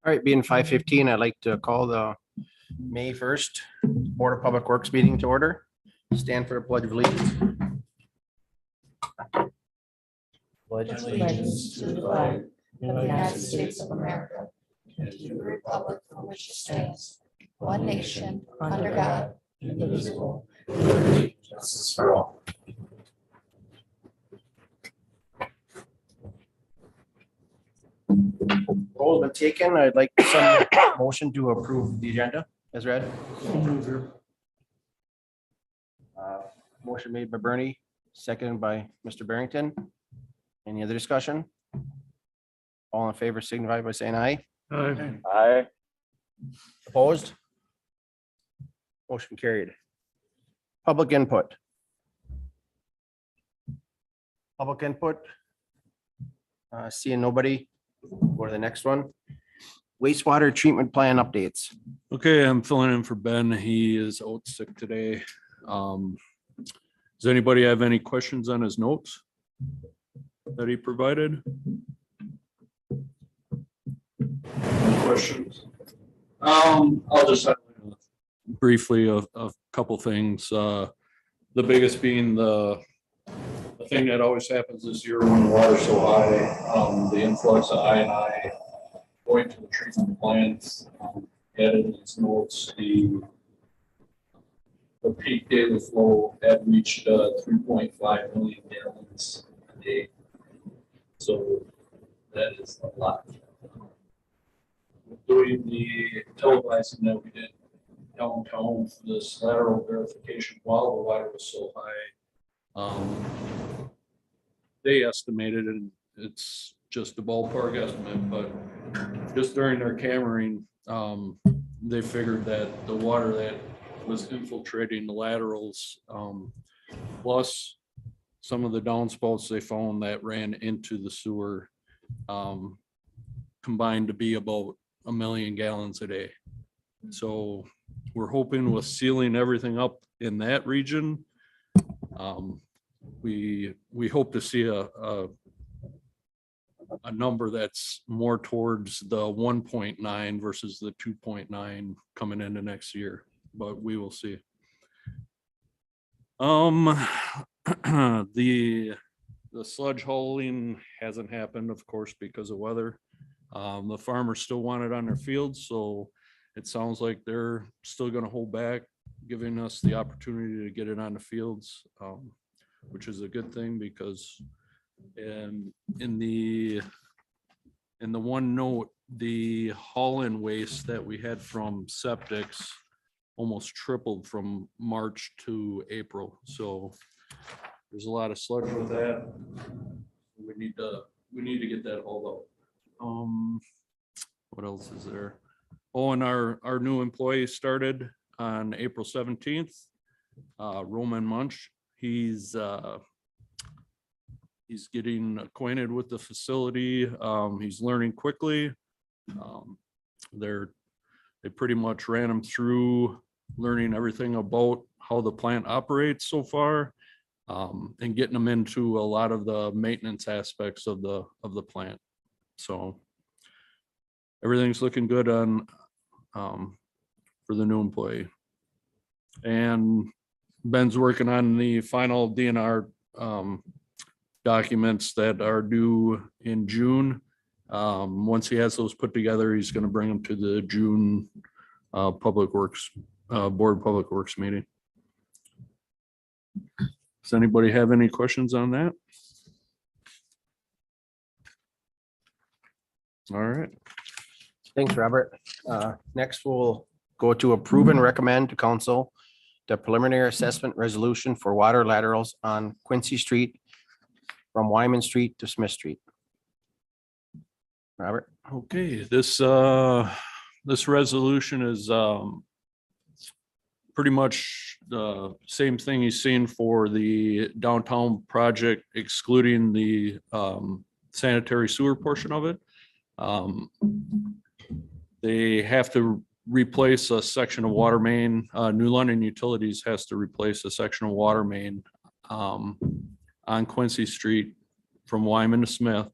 All right, being 5:15, I'd like to call the May 1st Board of Public Works meeting to order. Stand for the pledge of allegiance. Pledge Allegiance to the flag of the United States of America and to the republic for which it stands, one nation, under God, indivisible, with liberty and justice for all. Roll been taken. I'd like some motion to approve the agenda as read. Motion made by Bernie, seconded by Mr. Barrington. Any other discussion? All in favor signify by saying aye. Aye. Opposed? Motion carried. Public input. Public input. Seeing nobody. Go to the next one. Wastewater treatment plan updates. Okay, I'm filling in for Ben. He is out sick today. Does anybody have any questions on his notes that he provided? Any questions? I'll just highlight briefly a couple things. The biggest being the thing that always happens this year when the water's so high, the influx of I&I going to the treatment plants. Added in his notes, the peak daily flow had reached 3.5 million gallons a day. So that is a lot. Doing the televising that we did downtown for this lateral verification while the water was so high, they estimated, and it's just a ballpark estimate, but just during their cammering, they figured that the water that was infiltrating the laterals, plus some of the downspouts they found that ran into the sewer, combined to be about 1 million gallons a day. So we're hoping with sealing everything up in that region, we hope to see a number that's more towards the 1.9 versus the 2.9 coming into next year, but we will see. The sludge hauling hasn't happened, of course, because of weather. The farmers still want it on their fields, so it sounds like they're still going to hold back, giving us the opportunity to get it on the fields, which is a good thing because in the one note, the haul-in waste that we had from septics almost tripled from March to April. So there's a lot of sludge with that. We need to get that hauled out. What else is there? Oh, and our new employee started on April 17th. Roman Munch. He's getting acquainted with the facility. He's learning quickly. They pretty much ran him through learning everything about how the plant operates so far, and getting them into a lot of the maintenance aspects of the plant. So everything's looking good on for the new employee. And Ben's working on the final DNR documents that are due in June. Once he has those put together, he's going to bring them to the June Public Works Board of Public Works meeting. Does anybody have any questions on that? All right. Thanks, Robert. Next, we'll go to approve and recommend to council the preliminary assessment resolution for water laterals on Quincy Street from Wyman Street to Smith Street. Robert? Okay, this resolution is pretty much the same thing you've seen for the downtown project, excluding the sanitary sewer portion of it. They have to replace a section of water main. New London Utilities has to replace a section of water main on Quincy Street from Wyman to Smith.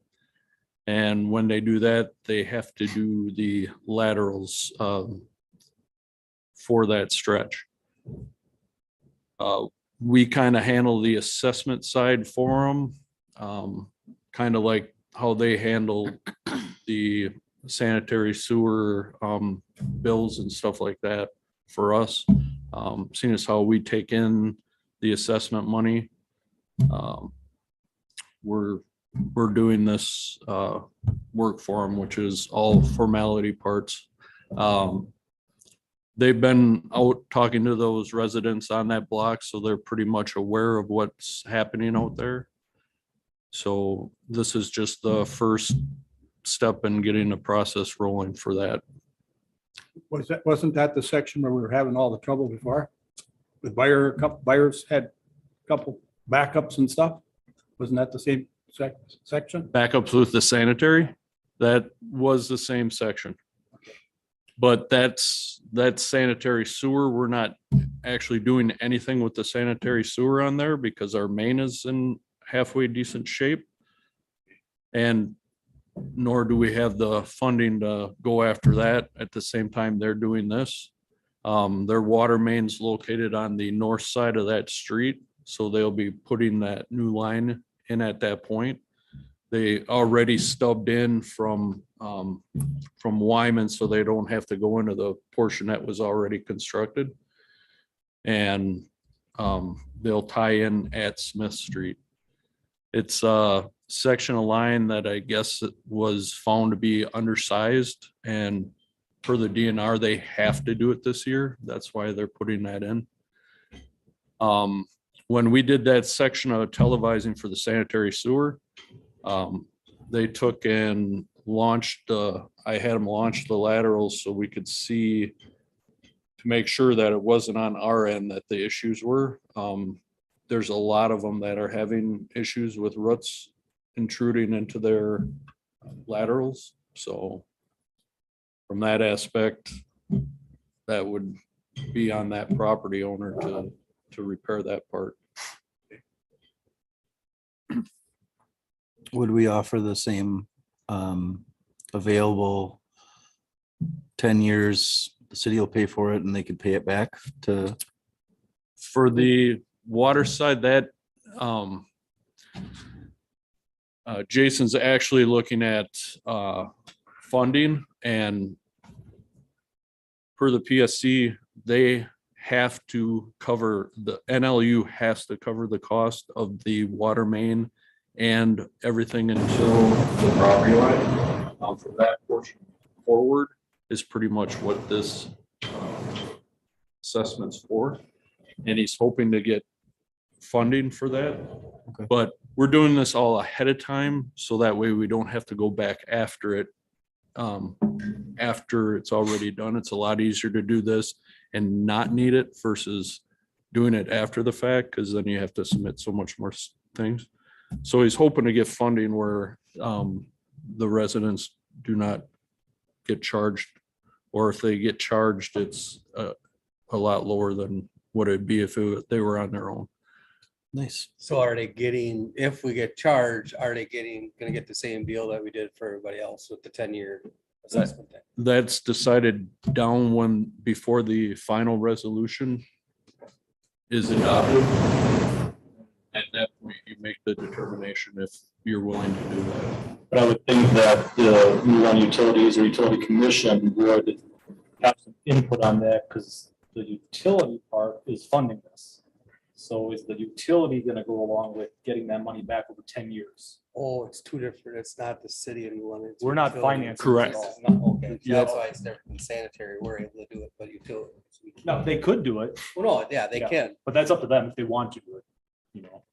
And when they do that, they have to do the laterals for that stretch. We kind of handle the assessment side for them, kind of like how they handle the sanitary sewer bills and stuff like that for us. Seeing as how we take in the assessment money, we're doing this work for them, which is all formality parts. They've been out talking to those residents on that block, so they're pretty much aware of what's happening out there. So this is just the first step in getting the process rolling for that. Wasn't that the section where we were having all the trouble before? With buyers had a couple backups and stuff? Wasn't that the same section? Backups with the sanitary, that was the same section. But that's sanitary sewer. We're not actually doing anything with the sanitary sewer on there because our main is in halfway decent shape. And nor do we have the funding to go after that at the same time they're doing this. Their water main's located on the north side of that street, so they'll be putting that new line in at that point. They already stubbed in from Wyman, so they don't have to go into the portion that was already constructed. And they'll tie in at Smith Street. It's a section of line that I guess it was found to be undersized, and per the DNR, they have to do it this year. That's why they're putting that in. When we did that section of televising for the sanitary sewer, they took and launched, I had them launch the laterals so we could see to make sure that it wasn't on our end that the issues were. There's a lot of them that are having issues with roots intruding into their laterals. So from that aspect, that would be on that property owner to repair that part. Would we offer the same available 10 years? The city will pay for it and they could pay it back to. For the water side, that Jason's actually looking at funding, and per the PSC, they have to cover, the NLU has to cover the cost of the water main and everything until the property line. For that portion forward is pretty much what this assessment's for. And he's hoping to get funding for that. Okay. But we're doing this all ahead of time, so that way we don't have to go back after it. After it's already done, it's a lot easier to do this and not need it versus doing it after the fact, because then you have to submit so much more things. So he's hoping to get funding where the residents do not get charged, or if they get charged, it's a lot lower than what it'd be if they were on their own. Nice. So are they getting, if we get charged, are they gonna get the same deal that we did for everybody else with the 10-year assessment? That's decided down before the final resolution is adopted. At that point, you make the determination if you're willing to do that. But I would think that the New Run Utilities or Utility Commission would have some input on that, because the utility part is funding this. So is the utility gonna go along with getting that money back over 10 years? Oh, it's two different. It's not the city and one. It's We're not utility. financing. Correct. It's not- Okay, Yeah. that's why it's different than sanitary. We're able to do it, but utility. No, they could do it, Well, no, yeah, they Yeah. can. but that's up to them if they want to do it, you know.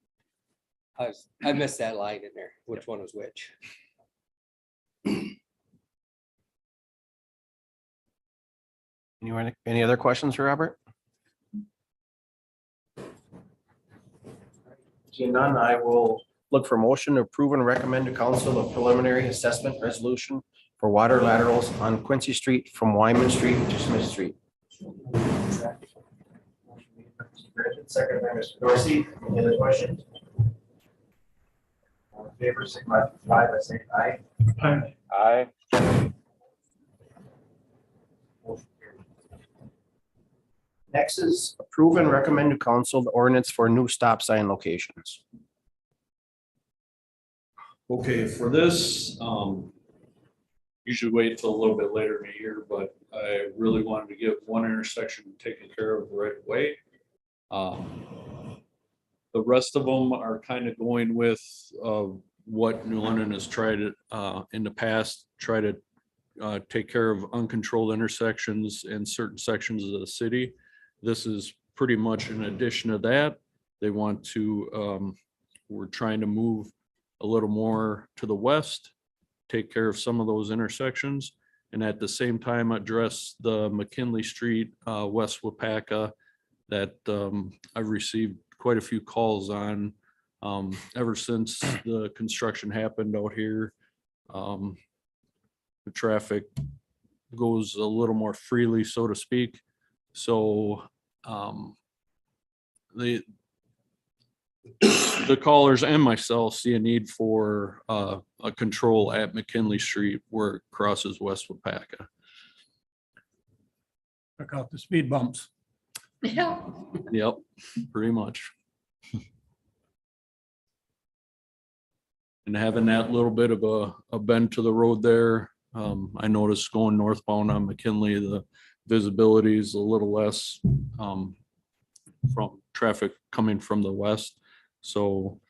I missed that line in there. Which one was which? Any other questions for Robert? Seeing none, I will look for motion to approve and recommend to council a preliminary assessment resolution for water laterals on Quincy Street from Wyman Street to Smith Street. Second by Mr. Dorsey. Any other questions? favor, signify by saying aye. Aye. Next is approve and recommend to council the ordinance for new stop sign locations. Okay, for this, usually wait till a little bit later in the year, but I really wanted to get one intersection taken care of right away. The rest of them are kind of going with what New London has tried in the past, try to take care of uncontrolled intersections in certain sections of the city. This is pretty much in addition to that. They want to, we're trying to move a little more to the west, take care of some of those intersections, and at the same time address the McKinley Street, West Wapaka that I've received quite a few calls on ever since the construction happened out here. The traffic goes a little more freely, so to speak. So the callers and myself see a need for a control at McKinley Street where it crosses West Wapaka. Check out the speed bumps. Yeah. Yep, pretty much. And having that little bit of a bend to the road there, I noticed going northbound on McKinley, the visibility is a little less from traffic coming from the west. So,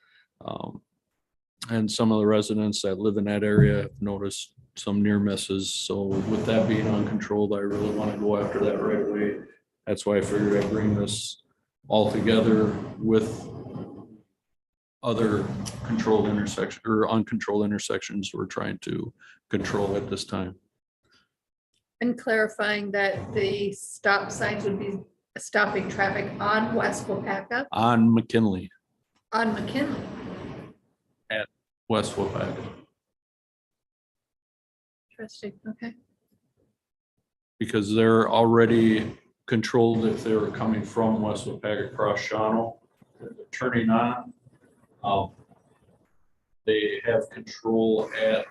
and some of the residents that live in that area have noticed some near misses. So with that being uncontrolled, I really want to go after that right away. That's why I figured I'd bring this all together with other controlled intersection or uncontrolled intersections we're trying to control at this time. And clarifying that the stop signs would be stopping traffic on West Wapaka, On McKinley, on McKinley. West Wapaka, Interesting, okay. because they're already controlled if they were coming from West Wapaka across Shawano, turning on. They have control at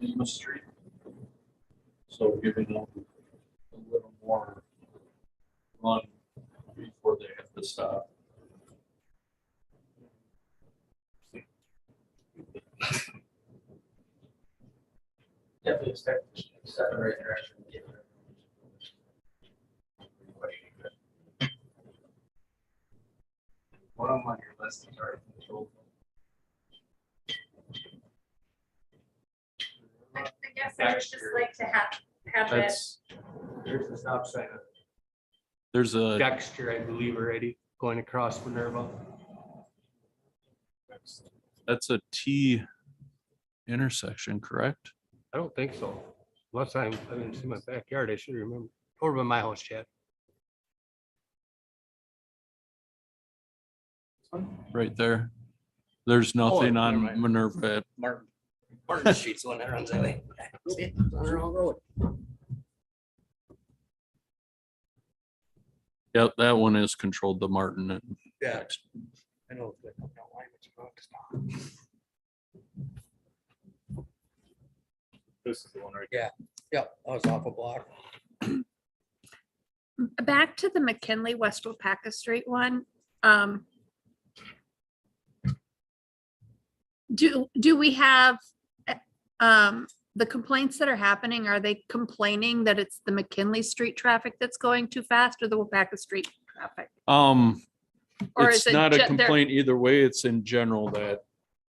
Lima Street. So giving them a little more run before they have to stop. Definitely expect to set the right direction. One of them on your list is already controlled. I guess I would just like to have it. That's, there's the stop sign of There's a, Dexter, I believe, already going across Minerva. that's a T intersection, correct? I don't think so. Last time I didn't see my backyard, I should remember. Over by my house, Chad. Right there. There's nothing never on mind. Minerva. Martin Street's the one that runs that way. See it? It's on the wrong road. Yep, that one is controlled, the Martin. And Yeah. I know. But I don't know why it's about to stop. This is the one right. Yep, that was off a block. Back to the McKinley West Wapaka Street one. Do we have the complaints that are happening? Are they complaining that it's the McKinley Street traffic that's going too fast or the Wapaka Street traffic? Or It's is it not a they're- complaint either way. It's in general that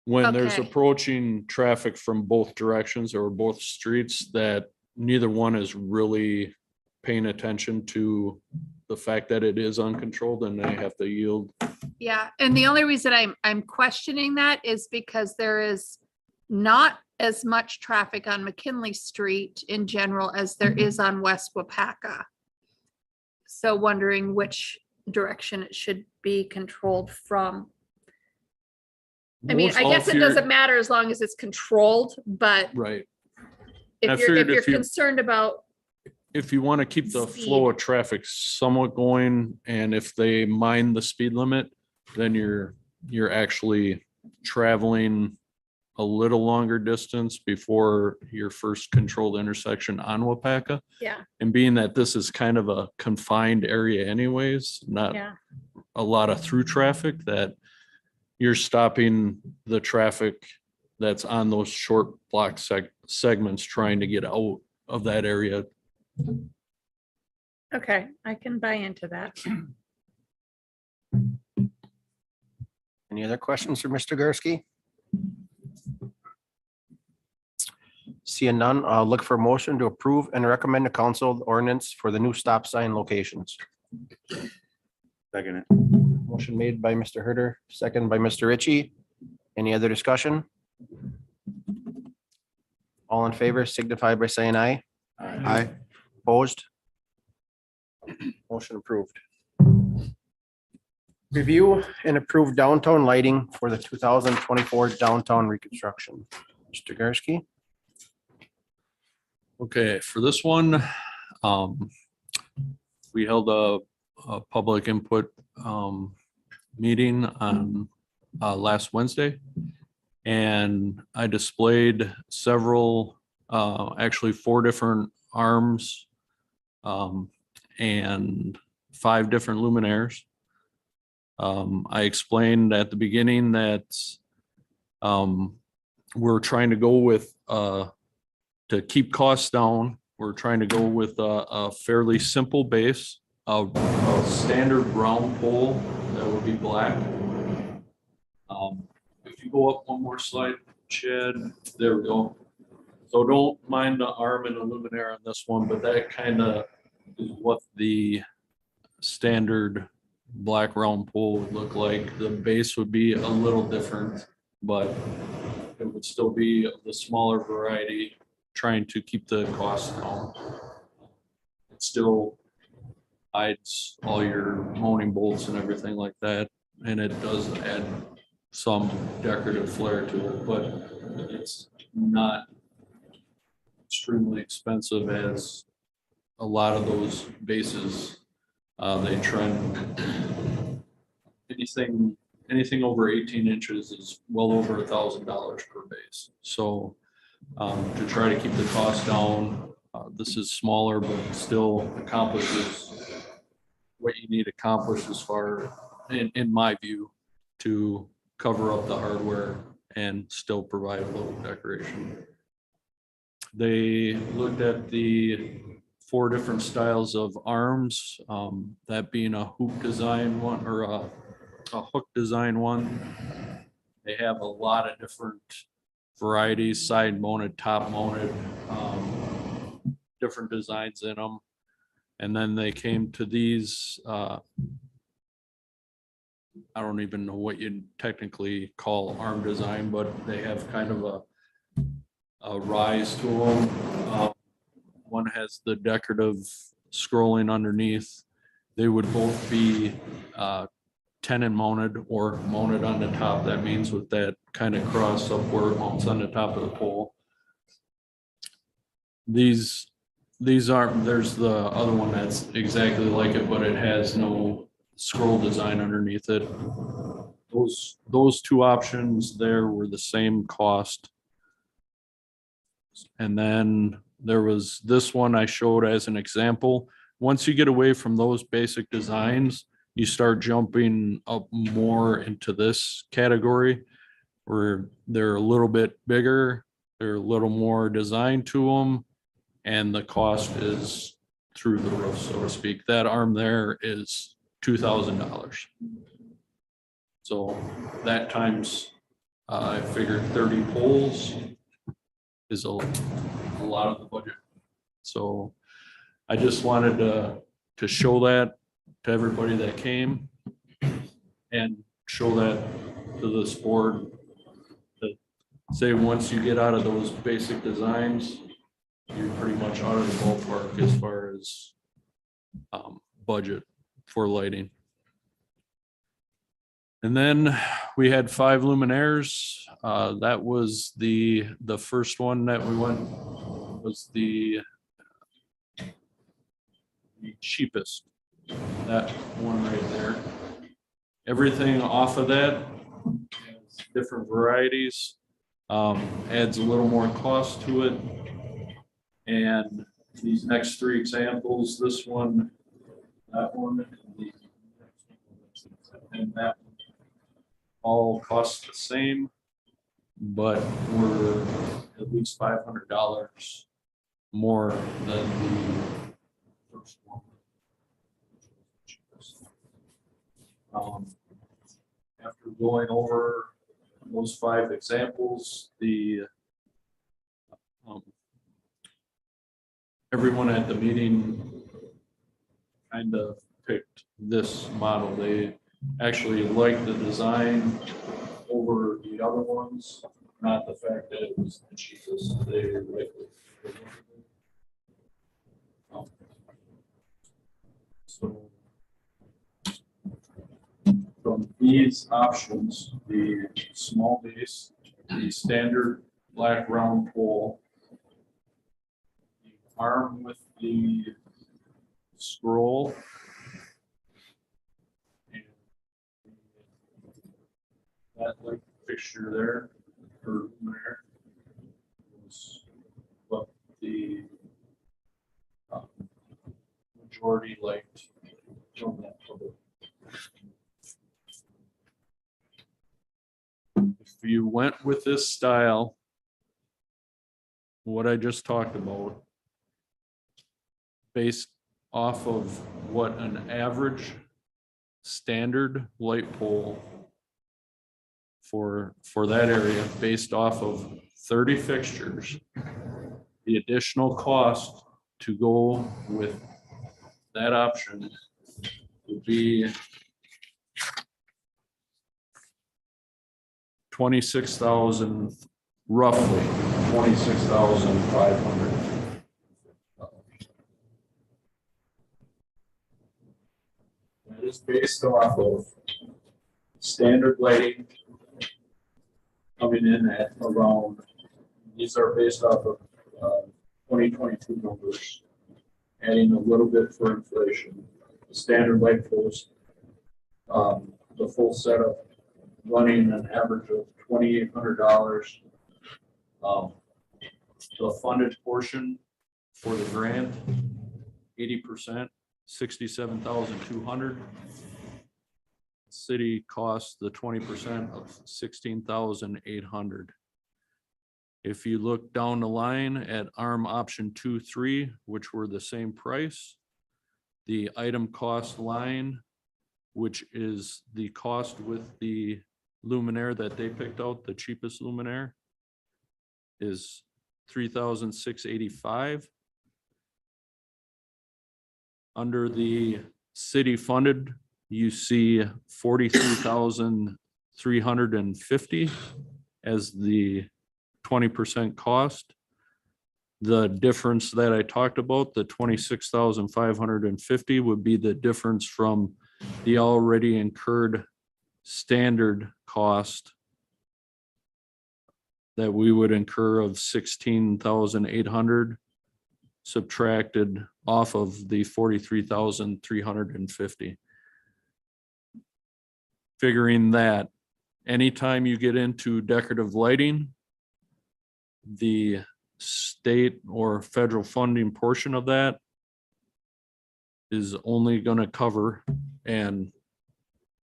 when there's Okay. approaching traffic from both directions or both streets, that neither one is really paying attention to the fact that it is uncontrolled and they have to yield. Yeah, and the only reason I'm questioning that is because there is not as much traffic on McKinley Street in general as there is on West Wapaka. So wondering which direction it should be controlled from. I mean, I guess it doesn't matter as long as it's controlled, but Right. I if you're figured if you- concerned about, If you want to keep the flow of traffic somewhat going, and if they mind the speed limit, then you're actually traveling a little longer distance before your first controlled intersection on Wapaka. Yeah, And being that this is kind of a confined area anyways, not yeah, a lot of through traffic, that you're stopping the traffic that's on those short block segments trying to get out of that area. okay, I can buy into that. Any other questions for Mr. Gursky? Seeing none, I'll look for a motion to approve and recommend to council the ordinance for the new stop sign locations. Second. Motion made by Mr. Herter, second by Mr. Ritchie. Any other discussion? All in favor signify by saying aye. Aye. Opposed? Motion approved. Review and approve downtown lighting for the 2024 downtown reconstruction. Mr. Gursky? Okay, for this one, we held a public input meeting on last Wednesday. And I displayed several, actually 4 different arms and 5 different luminaires. I explained at the beginning that we're trying to go with to keep costs down. We're trying to go with a fairly simple base, a standard round pole that would be black. If you go up one more slide, Chad, there we go. So don't mind the arm and the luminaire on this one, but that kind of is what the standard black round pole would look like. The base would be a little different, but it would still be the smaller variety, trying to keep the cost down. It still hides all your mounting bolts and everything like that, and it does add some decorative flair to it, but it's not extremely expensive as a lot of those bases. They trend anything over 18 inches is well over $1,000 per base. So to try to keep the cost down, this is smaller, but still accomplishes what you need accomplished as far, in my view, to cover up the hardware and still provide a little decoration. They looked at the 4 different styles of arms, that being a hoop design one or a hook design one. They have a lot of different varieties, side mounted, top mounted, different designs in them. And then they came to these, I don't even know what you'd technically call arm design, but they have kind of a rise to them. One has the decorative scrolling underneath. They would both be tenon mounted or mounted on the top. That means with that kind of cross up where it mounts on the top of the pole. These aren't, there's the other one that's exactly like it, but it has no scroll design underneath it. Those 2 options there were the same cost. And then there was this one I showed as an example. Once you get away from those basic designs, you start jumping up more into this category where they're a little bit bigger, they're a little more designed to them, and the cost is through the roof, so to speak. That arm there is $2,000. So that times, I figured 30 poles is a lot of the budget. So I just wanted to show that to everybody that came and show that to this board. That say once you get out of those basic designs, you're pretty much out of the ballpark as far as budget for lighting. And then we had 5 luminaires. That was the first one that we went, was the cheapest. That one right there. Everything off of that has different varieties. Adds a little more cost to it. And these next three examples, this one, that one, and that one, all cost the same, but were at least $500 more than the first one. After going over those 5 examples, everyone at the meeting kind of picked this model. They actually liked the design over the other ones, not the fact that it was the cheapest. They liked it. So from these options, the small base, the standard black round pole, the arm with the scroll, and that light fixture there, or there, was what the majority liked from that photo. If you went with this style, what I just talked about, based off of what an average standard light pole for that area, based off of 30 fixtures, the additional cost to go with that option would be $26,000, roughly $26,500. That is based off of standard lighting coming in at around, these are based off of 2022 numbers, adding a little bit for inflation. The standard light poles, the full setup running an average of $2,800. The funded portion for the grant, 80%, $67,200. City costs the 20% of $16,800. If you look down the line at ARM option 2, 3, which were the same price, the item cost line, which is the cost with the luminaire that they picked out, the cheapest luminaire, is $3,685. Under the city funded, you see $43,350 as the 20% cost. The difference that I talked about, the $26,550, would be the difference from the already incurred standard cost that we would incur of $16,800 subtracted off of the $43,350. Figuring that anytime you get into decorative lighting, the state or federal funding portion of that is only going to cover, and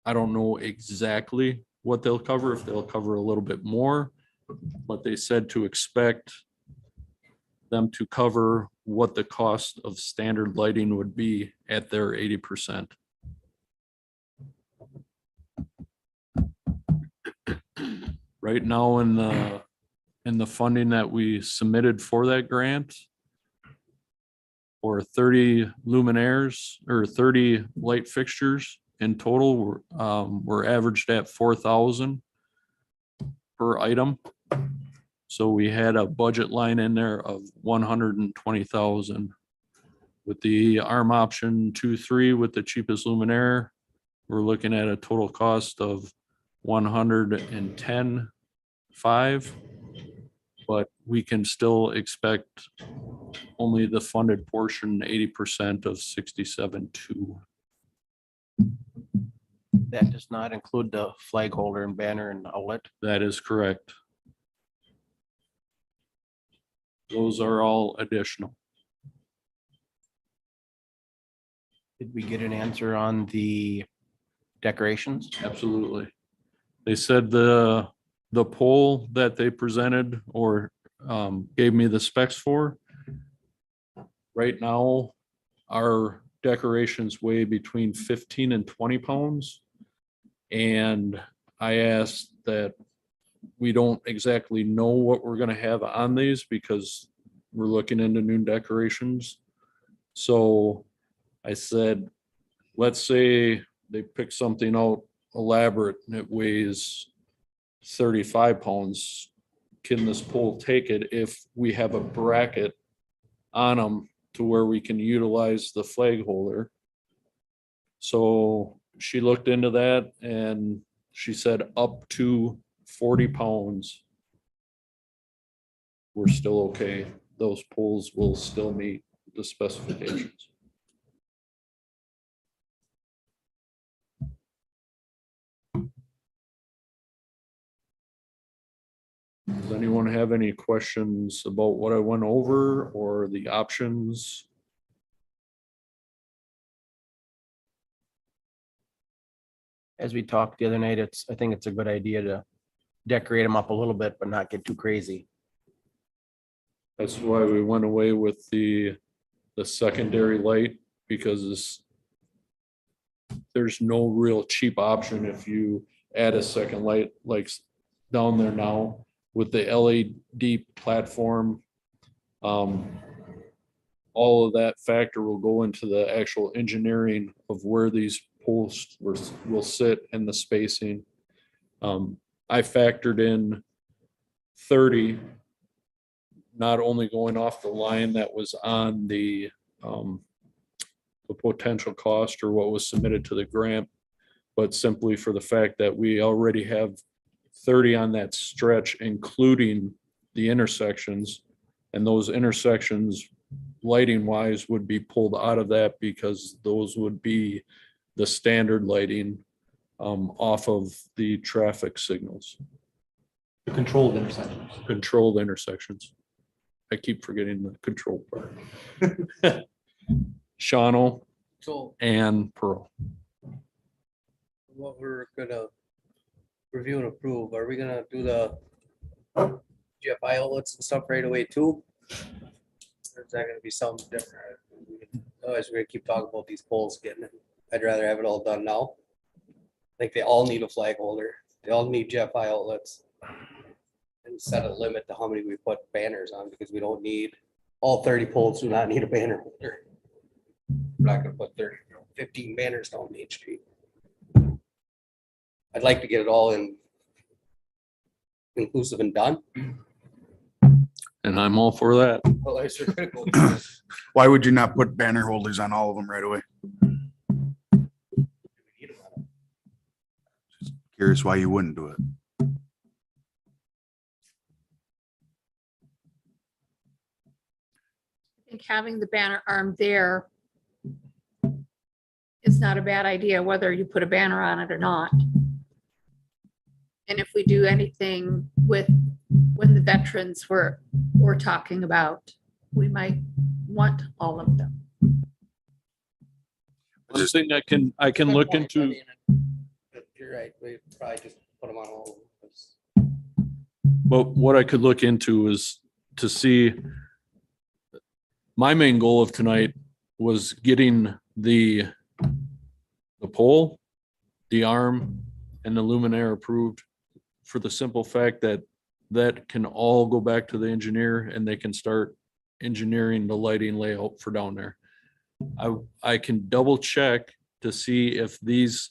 I don't know exactly what they'll cover, if they'll cover a little bit more, but they said to expect them to cover what the cost of standard lighting would be at their 80%. Right now in the funding that we submitted for that grant, for 30 luminaires or 30 light fixtures in total, we're averaged at 4,000 per item. So we had a budget line in there of 120,000. With the ARM option 2, 3 with the cheapest luminaire, we're looking at a total cost of 110,500, but we can still expect only the funded portion, 80% of 67,200. that does not include the flag holder and banner and outlet. That is correct. Those are all additional. Did we get an answer on the decorations? Absolutely. They said the pole that they presented or gave me the specs for. Right now, our decorations weigh between 15 and 20 pounds. And I asked that we don't exactly know what we're gonna have on these because we're looking into new decorations. So I said, let's say they pick something out elaborate and it weighs 35 pounds. Can this pole take it if we have a bracket on them to where we can utilize the flag holder? So she looked into that and she said up to 40 pounds. We're still okay. Those poles will still meet the specifications. Does anyone have any questions about what I went over or the options? As we talked the other night, I think it's a good idea to decorate them up a little bit, but not get too crazy. That's why we went away with the secondary light, because there's no real cheap option if you add a second light like down there now with the LED platform. All of that factor will go into the actual engineering of where these posts will sit and the spacing. I factored in 30, not only going off the line that was on the potential cost or what was submitted to the grant, but simply for the fact that we already have 30 on that stretch, including the intersections. And those intersections, lighting wise, would be pulled out of that because those would be the standard lighting off of the traffic signals. The controlled intersections. Controlled intersections. I keep forgetting the control part. Shawno So and Pearl. what we're gonna review and approve, are we gonna do the GFI outlets and stuff right away too? Or is that gonna be something different? Otherwise, we're gonna keep talking about these poles getting it. I'd rather have it all done now. I think they all need a flag holder. They all need GFI outlets. And set a limit to how many we put banners on, because we don't need, all 30 poles do not need a banner holder. We're not gonna put 15 banners down Main Street. I'd like to get it all in inclusive and done. And I'm all for that. Well, I sure could go. Why would you not put banner holders on all of them right away? Curious why you wouldn't do it. I think having the banner arm there is not a bad idea, whether you put a banner on it or not. And if we do anything with, when the veterans we're talking about, we might want all of them. One thing I can look Good point. I into, mean, you're right, we probably just put them on all of them. but what I could look into is to see. My main goal of tonight was getting the pole, the arm, and the luminaire approved for the simple fact that that can all go back to the engineer and they can start engineering the lighting layout for down there. I can double check to see if these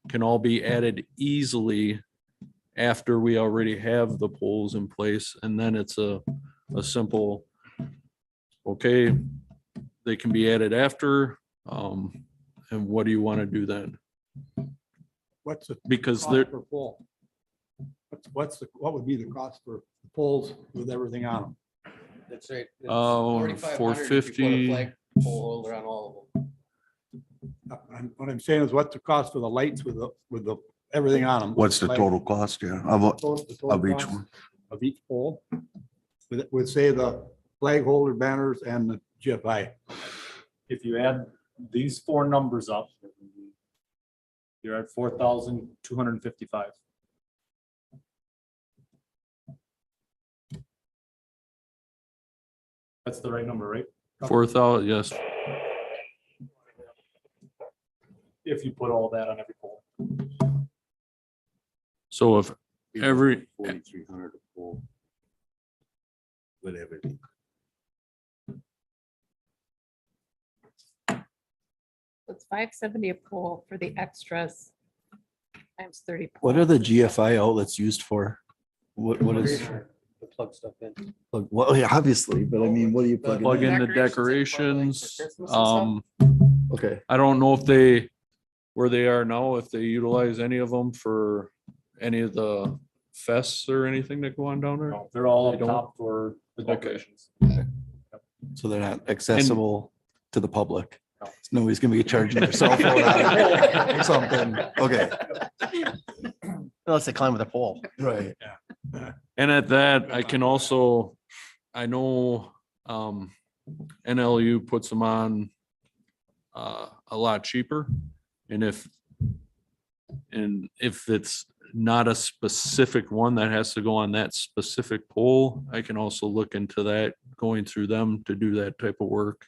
can all be added easily after we already have the poles in place, and then it's a simple, okay, they can be added after, and what do you want to do then? What's the Because cost there, per pole? What would be the cost for the poles with everything on them? That's right. It's Oh, 4,500 if you put a 450. flag pole holder on all of them. What I'm saying is what's the cost of the lights with the, everything on them? What's the total cost? Yeah, of, The total of each cost one? Of each pole? With say the flag holder banners and the GFI. If you add these four numbers up, you're at 4,255. That's the right number, right? 4,000, yes. If you put all that on every pole. So if every, 4,300 a pole. With everything. It's $570 a pole for the extras. Times 30. What are the poles. GFI outlets used for? What is, To plug stuff in. well, yeah, obviously, but I mean, what do you plug plug in? in the Decorations and decorations, stuff like for Christmas and Okay, I don't know if they, where they are now, if they utilize any of them for any of the fests or anything that go on down there. No, they're all They up don't? top for the Okay. decorations. so they're not accessible to the public. No. Nobody's gonna be charging their cell phone on it or something. Okay, Unless they climb with a pole. right. And at that, I can also, I know, NLU puts them on a lot cheaper. And if it's not a specific one that has to go on that specific pole, I can also look into that, going through them to do that type of work.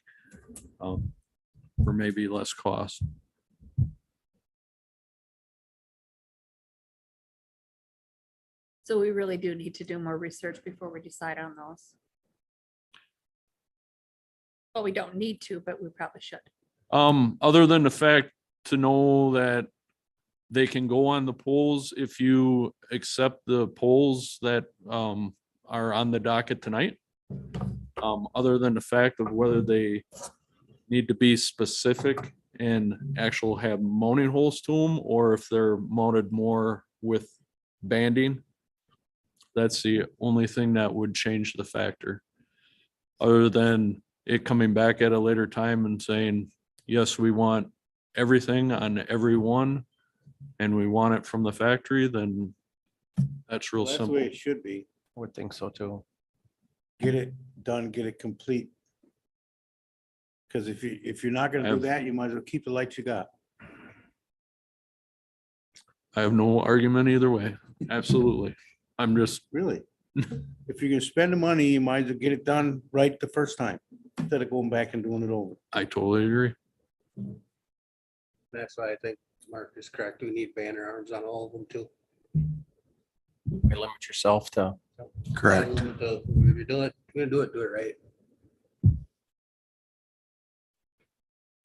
For maybe less cost. So we really do need to do more research before we decide on those. Well, we don't need to, but we probably should. Other than the fact to know that they can go on the polls if you accept the polls that are on the docket tonight. Other than the fact of whether they need to be specific and actual have mounting holes to them, or if they're mounted more with banding. That's the only thing that would change the factor. Other than it coming back at a later time and saying, yes, we want everything on every one, and we want it from the factory, then that's real That's the simple. way it should be. Would think so too. Get it done, get it complete. Because if you're not gonna do I've- that, you might as well keep the lights you got. I have no argument either way. Absolutely. I'm just, Really. If you're gonna spend the money, you might as well get it done right the first time, instead of going back and doing it over. I totally agree. That's why I think Mark is correct. We need banner arms on all of them too. You limit yourself to. Correct. If you do it, you're gonna do it right.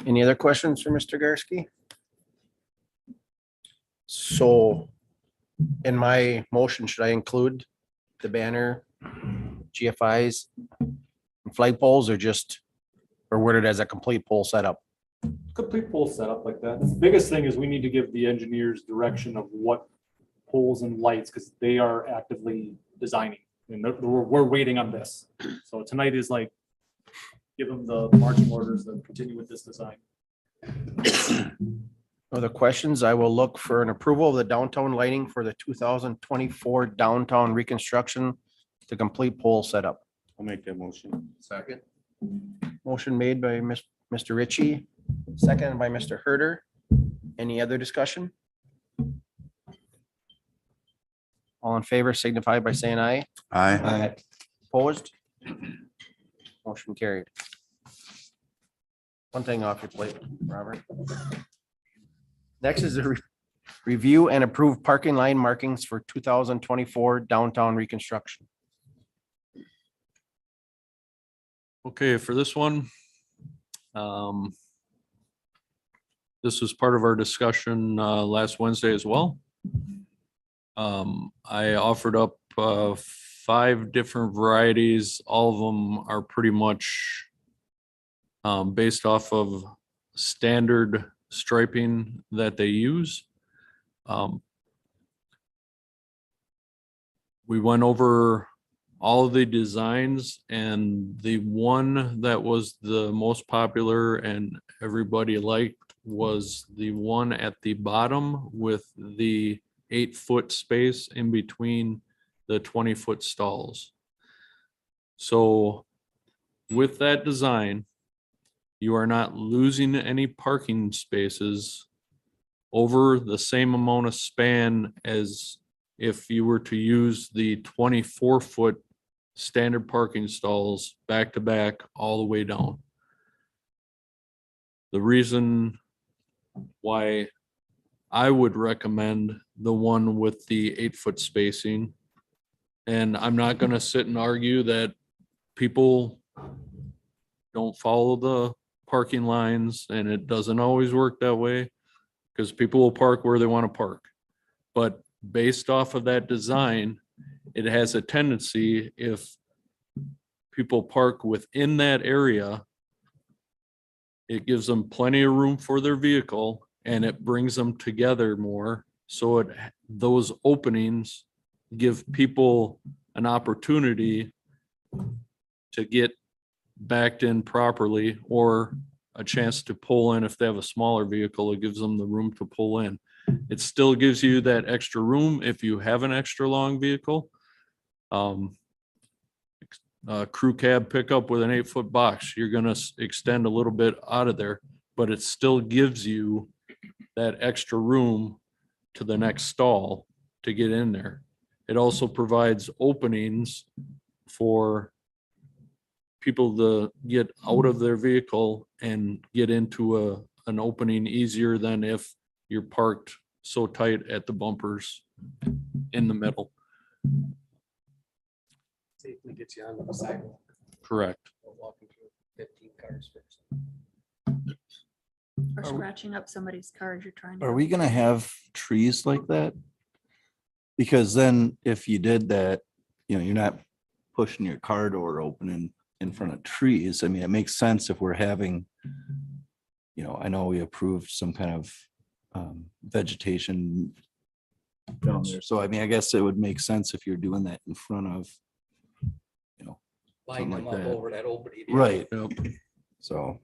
Any other questions for Mr. Garski? So in my motion, should I include the banner, GFIs, and flag poles, or just, or word it as a complete pole setup? Complete pole setup like that. The biggest thing is we need to give the engineers direction of what poles and lights, because they are actively designing. And we're waiting on this. So tonight is like, give them the marching orders and continue with this design. Other questions? I will look for an approval of the downtown lighting for the 2024 downtown reconstruction to complete pole setup. I'll make that motion. Second. Motion made by Mr. Ritchie, seconded by Mr. Herder. Any other discussion? All in favor signify by saying aye. Aye. Opposed? Motion carried. One thing off your plate, Robert. Next is the review and approve parking line markings for 2024 downtown reconstruction. Okay, for this one, this was part of our discussion last Wednesday as well. I offered up 5 different varieties. All of them are pretty much based off of standard striping that they use. We went over all of the designs, and the one that was the most popular and everybody liked was the one at the bottom with the 8-foot space in between the 20-foot stalls. So with that design, you are not losing any parking spaces over the same amount of span as if you were to use the 24-foot standard parking stalls back to back all the way down. The reason why I would recommend the one with the 8-foot spacing, and I'm not gonna sit and argue that people don't follow the parking lines and it doesn't always work that way, because people will park where they want to park. But based off of that design, it has a tendency, if people park within that area, it gives them plenty of room for their vehicle and it brings them together more. So those openings give people an opportunity to get backed in properly, or a chance to pull in. If they have a smaller vehicle, it gives them the room to pull in. It still gives you that extra room if you have an extra long vehicle. Crew cab pickup with an 8-foot box, you're gonna extend a little bit out of there, but it still gives you that extra room to the next stall to get in there. It also provides openings for people to get out of their vehicle and get into an opening easier than if you're parked so tight at the bumpers in the middle. Safely gets you on the sidewalk. Correct. Walking through 15 cars first. Or scratching up somebody's car as you're trying to. Are we gonna have trees like that? Because then if you did that, you're not pushing your car door open in front of trees. I mean, it makes sense if we're having, I know we approved some kind of vegetation down there. So I mean, I guess it would make sense if you're doing that in front of, Line them like up that. over that opening. right. Yep. So,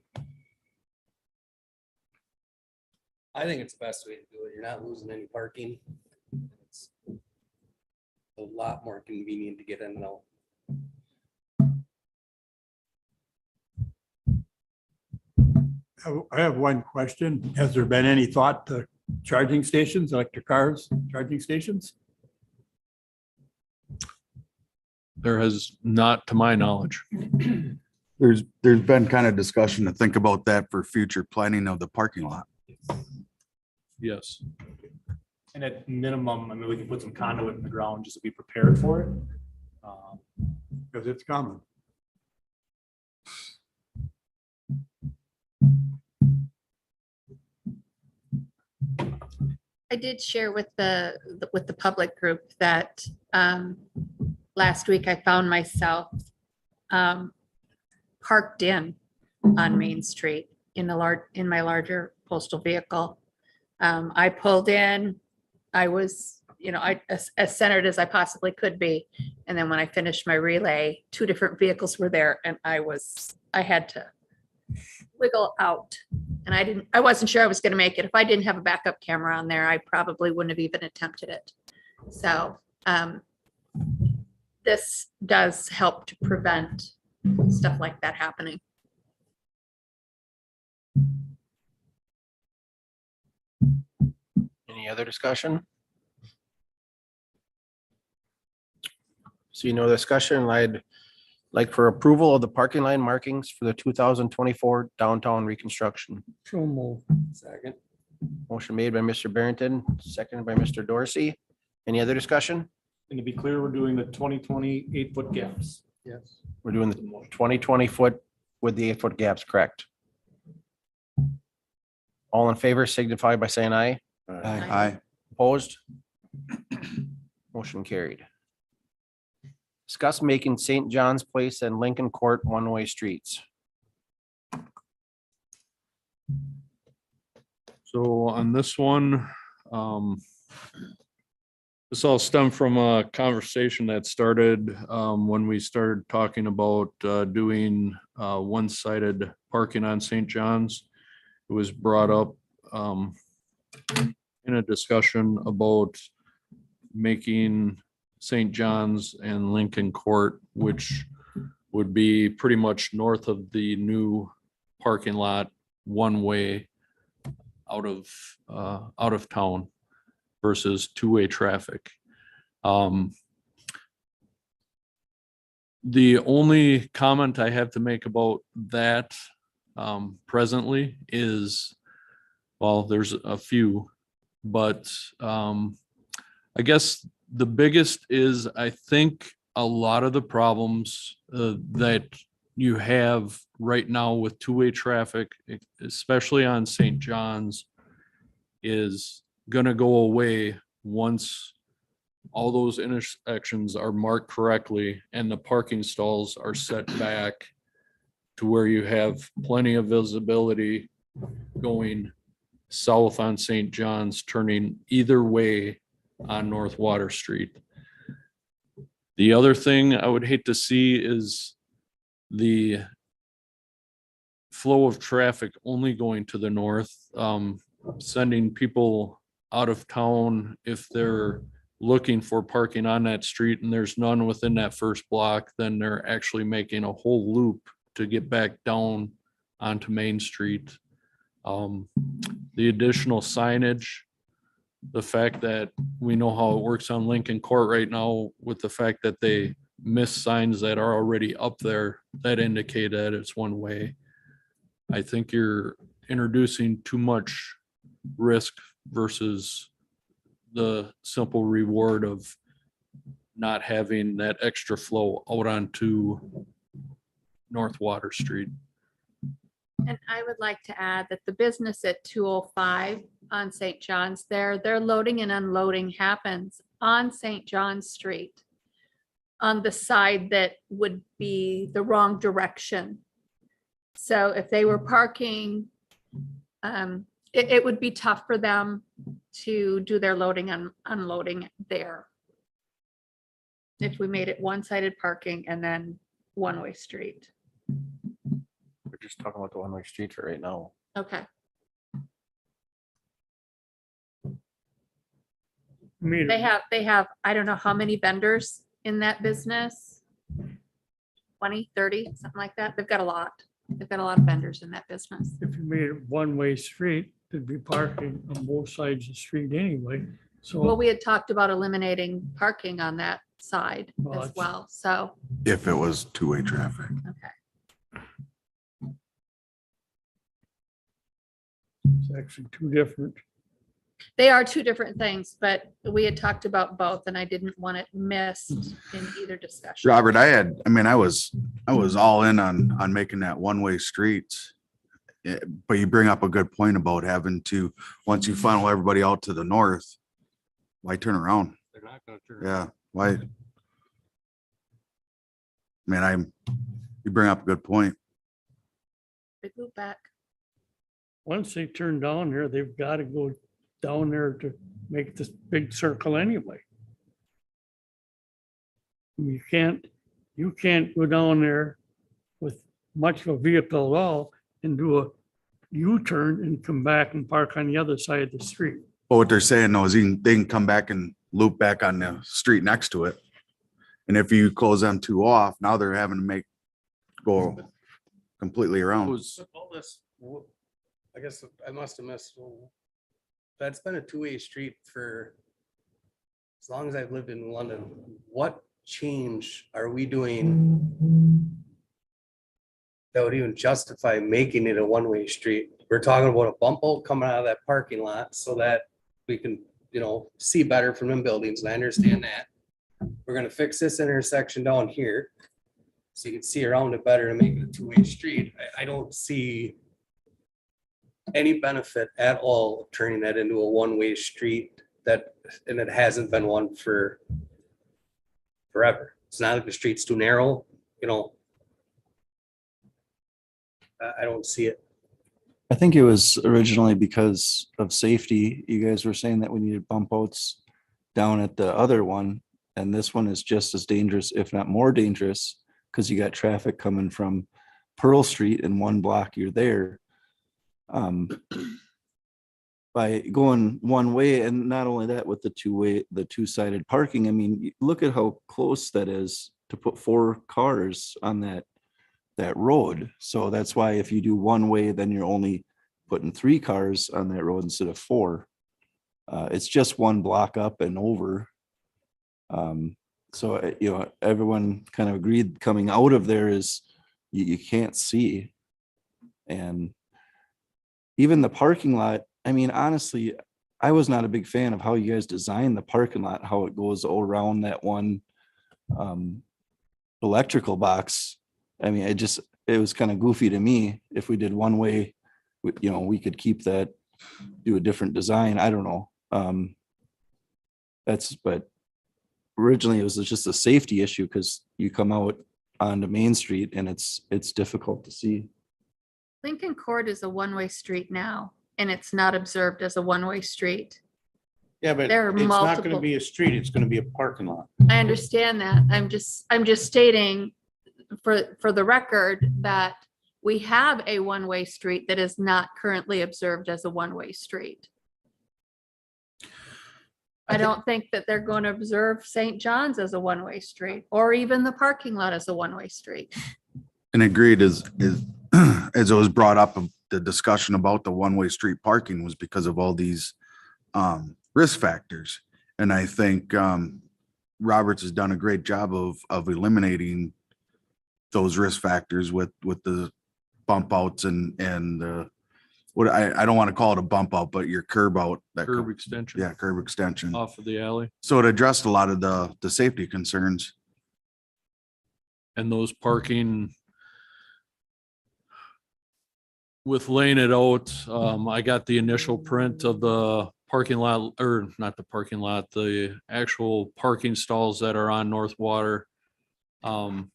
I think it's the best way to do it. You're not losing any parking. It's a lot more convenient to get in and out. I have one question. Has there been any thought to charging stations, electric cars, charging stations? There has not, to my knowledge. There's been kind of discussion to think about that for future planning of the parking lot. Yes. And at minimum, I mean, we can put some conduit in the ground just to be prepared for it. Because it's common. I did share with the public group that last week I found myself parked in on Main Street in my larger postal vehicle. I pulled in, I was, as centered as I possibly could be. And then when I finished my relay, 2 different vehicles were there and I had to wiggle out. And I wasn't sure I was going to make it. If I didn't have a backup camera on there, I probably wouldn't have even attempted it. So this does help to prevent stuff like that happening. Any other discussion? See no discussion. I'd like for approval of the parking line markings for the 2024 downtown reconstruction. So move. Second. Motion made by Mr. Barrington, seconded by Mr. Dorsey. Any other discussion? And to be clear, we're doing the 2020 8-foot gaps. Yes. We're doing the 20 foot with the 8-foot gaps, correct? All in favor signify by saying aye. Aye. Opposed? Motion carried. Discuss making St. John's Place and Lincoln Court one-way streets. So on this one, this all stemmed from a conversation that started when we started talking about doing one-sided parking on St. John's. It was brought up in a discussion about making St. John's and Lincoln Court, which would be pretty much north of the new parking lot, one way out of town versus two-way traffic. The only comment I have to make about that presently is, well, there's a few, but I guess the biggest is, I think a lot of the problems that you have right now with two-way traffic, especially on St. John's, is gonna go away once all those intersections are marked correctly and the parking stalls are set back to where you have plenty of visibility going south on St. John's, turning either way on North Water Street. The other thing I would hate to see is the flow of traffic only going to the north, sending people out of town if they're looking for parking on that street and there's none within that first block, then they're actually making a whole loop to get back down onto Main Street. The additional signage, the fact that we know how it works on Lincoln Court right now with the fact that they miss signs that are already up there that indicate that it's one way. I think you're introducing too much risk versus the simple reward of not having that extra flow out onto North Water Street. And I would like to add that the business at 205 on St. John's there, their loading and unloading happens on St. John's Street on the side that would be the wrong direction. So if they were parking, it would be tough for them to do their loading and unloading there. If we made it one-sided parking and then one-way street. We're just talking about the one-way street for right now. Okay. They have, I don't know how many vendors in that business. 20, 30, something like that. They've got a lot. They've got a lot of vendors in that business. If you made it one-way street, there'd be parking on both sides of the street anyway. Well, So we had talked about eliminating parking on that side Well, as it's- well. So, If it was two-way traffic. okay. it's actually two different. They are two different things, but we had talked about both and I didn't want it missed in either discussion. Robert, I was all in on making that one-way streets. But you bring up a good point about having to, once you funnel everybody out to the north, why turn around? They're not gonna turn. Yeah, why? Man, you bring up a good point. Big loop back. Once they turn down there, they've got to go down there to make this big circle anyway. You can't go down there with much of a vehicle at all and do a U-turn and come back and park on the other side of the street. But what they're saying though is they can come back and loop back on the street next to it. And if you close them two off, now they're having to go completely around. All this, I guess I must have missed. That's been a two-way street for as long as I've lived in London. What change are we doing that would even justify making it a one-way street? We're talking about a bump out coming out of that parking lot so that we can, see better from them buildings, and I understand that. We're gonna fix this intersection down here so you can see around it better and make it a two-way street. I don't see any benefit at all of turning that into a one-way street and it hasn't been one for forever. It's not like the street's too narrow, I don't see it. I think it was originally because of safety. You guys were saying that we needed bump outs down at the other one. And this one is just as dangerous, if not more dangerous, because you got traffic coming from Pearl Street in one block, you're there. by going one way, and not only that, with the two-sided parking, I mean, look at how close that is to put 4 cars on that road. So that's why if you do one way, then you're only putting 3 cars on that road instead of 4. It's just 1 block up and over. So, everyone kind of agreed coming out of there is you can't see. And even the parking lot, I mean, honestly, I was not a big fan of how you guys designed the parking lot, how it goes all around that one electrical box. I mean, it was kind of goofy to me. If we did one way, we could keep that, do a different design. I don't know. But originally it was just a safety issue because you come out onto Main Street and it's difficult to see. Lincoln Court is a one-way street now, and it's not observed as a one-way street. Yeah, but There are it's not gonna multiple- be a street, it's gonna be a parking lot. I understand that. I'm just stating for the record that we have a one-way street that is not currently observed as a one-way street. I don't think that they're going to observe St. John's as a one-way street, or even the parking lot as a one-way street. And agreed as it was brought up, the discussion about the one-way street parking was because of all these risk factors. And I think Roberts has done a great job of eliminating those risk factors with the bump outs and what I don't want to call it a bump out, but your curb out. Curb extension. Yeah, curb extension. Off of the alley. So it addressed a lot of the safety concerns. And those parking with laying it out, I got the initial print of the parking lot, or not the parking lot, the actual parking stalls that are on North Water. And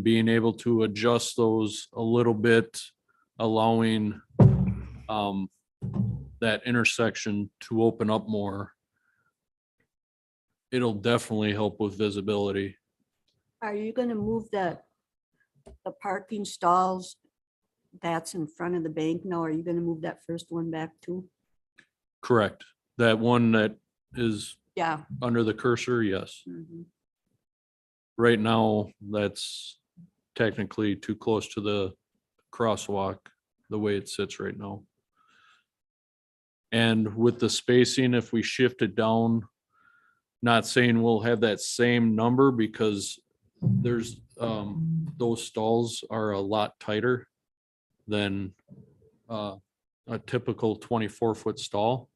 being able to adjust those a little bit, allowing that intersection to open up more. It'll definitely help with visibility. Are you gonna move the parking stalls that's in front of the bank now? Are you gonna move that first one back too? Correct. That one that is Yeah. under the cursor, yes. Mhm. Right now, that's technically too close to the crosswalk, the way it sits right now. And with the spacing, if we shift it down, not saying we'll have that same number because there's, those stalls are a lot tighter than a typical 24-foot stall.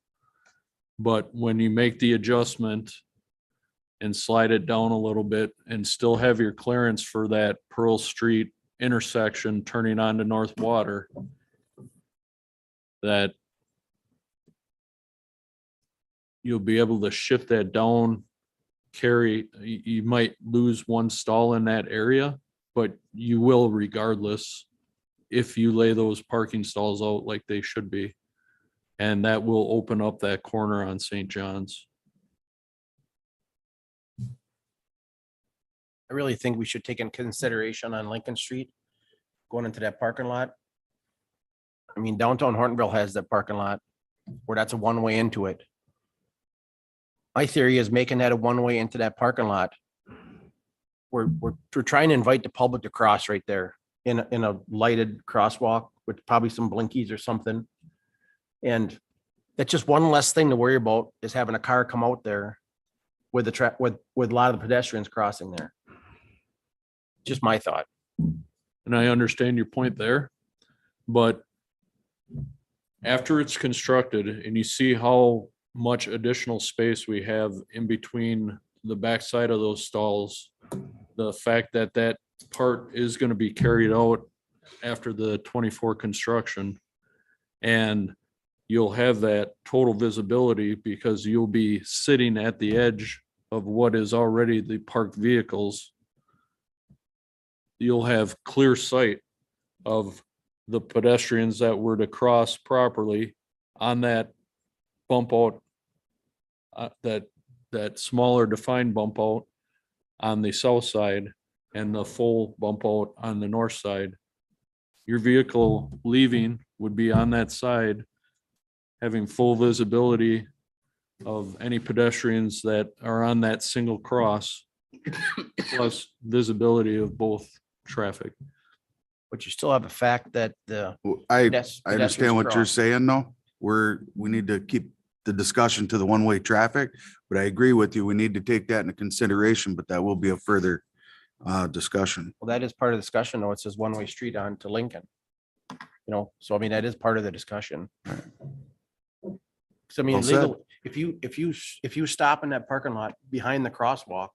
But when you make the adjustment and slide it down a little bit and still have your clearance for that Pearl Street intersection turning onto North Water, that you'll be able to shift that down, you might lose one stall in that area, but you will regardless if you lay those parking stalls out like they should be. And that will open up that corner on St. John's. I really think we should take in consideration on Lincoln Street, going into that parking lot. I mean, downtown Hortonville has that parking lot where that's a one-way into it. My theory is making that a one-way into that parking lot. We're trying to invite the public to cross right there in a lighted crosswalk with probably some blinkies or something. And that's just one less thing to worry about, is having a car come out there with with a lot of the pedestrians crossing there. Just my thought. And I understand your point there, but after it's constructed and you see how much additional space we have in between the backside of those stalls, the fact that that part is going to be carried out after the 24 construction, and you'll have that total visibility because you'll be sitting at the edge of what is already the parked vehicles. You'll have clear sight of the pedestrians that were to cross properly on that bump out, that smaller defined bump out on the south side and the full bump out on the north side. Your vehicle leaving would be on that side having full visibility of any pedestrians that are on that single cross, plus visibility of both traffic. But you still have the fact that the I pedes- understand pedestrians what you're cross. saying though. We need to keep the discussion to the one-way traffic, but I agree with you. We need to take that into consideration, but that will be a further discussion. Well, that is part of the discussion, though. It says one-way street on to Lincoln. You know, so I mean, that is part of the discussion. So I mean, Well said. legal, if you stop in that parking lot behind the crosswalk,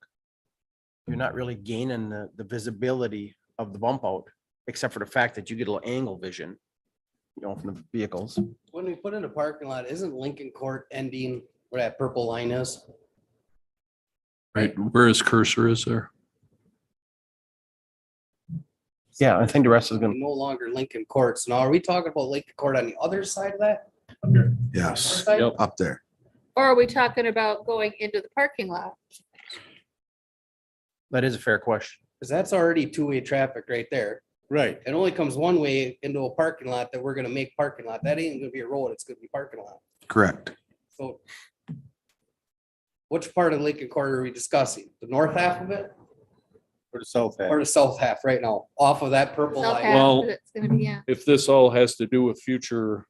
you're not really gaining the visibility of the bump out, except for the fact that you get a little angle vision, you know, from the vehicles. When we put in a parking lot, isn't Lincoln Court ending where that purple line is? Right, where his cursor is there. Yeah, I think the rest is gonna, No longer Lincoln Court. So now are we talking about Lincoln Court on the other side of that? Yes, Side? Yep. up there. Or are we talking about going into the parking lot? that is a fair question. Because that's already two-way traffic right there. Right. It only comes one way into a parking lot that we're gonna make parking lot. That ain't gonna be a road, it's gonna be parking lot. Correct. So which part of Lincoln Court are we discussing? The north half of it For the south half. or the south half right now, off of that purple South line? half, Well- but it's gonna be, yeah. If this all has to do with future,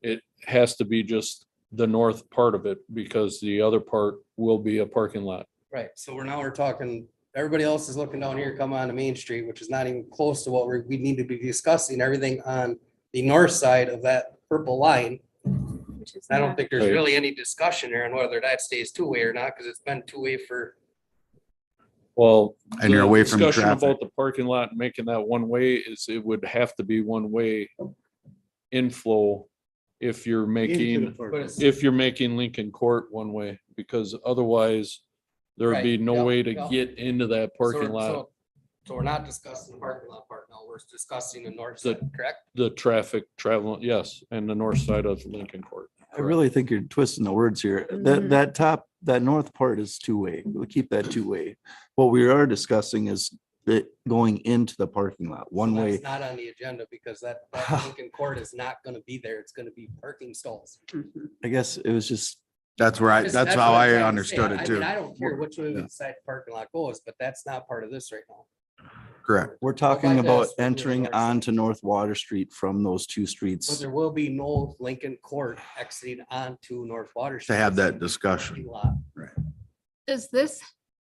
it has to be just the north part of it because the other part will be a parking lot. Right, so we're talking, everybody else is looking down here, come on to Main Street, which is not even close to what we need to be discussing, everything on the north side of that purple line. Which is I don't not- think there's Right. really any discussion there on whether that stays two-way or not, because it's been two-way for, Well. And you're the away from discussion traffic. About the parking lot, and making that one way is it would have to be one way inflow if you're Into the making, but parking it's, if you're making Lincoln Court one way, because otherwise there would be Right, no yep, way to yep. get into that so parking we're- lot, so we're not discussing the parking lot part now, we're discussing the north The- side, correct? the traffic travel, yes, and the north side of Lincoln Court. I really think you're twisting the words here. Mhm. That north part is two-way. We'll keep that two-way. What we are discussing is that going into the parking lot, one way. That's not on the agenda because that Lincoln Court is not gonna be there, it's gonna be parking stalls. I guess it was just, That's how what I I'm trying to understood say. it I too. mean, I don't care which way we Yeah. decide the parking lot goes, but that's not part of this right now. Correct. we're talking about about this when we're entering north side? onto North Water Street from those two But streets. there will be no Lincoln Court exiting onto North Water. To have Street. that discussion. Lot. Does this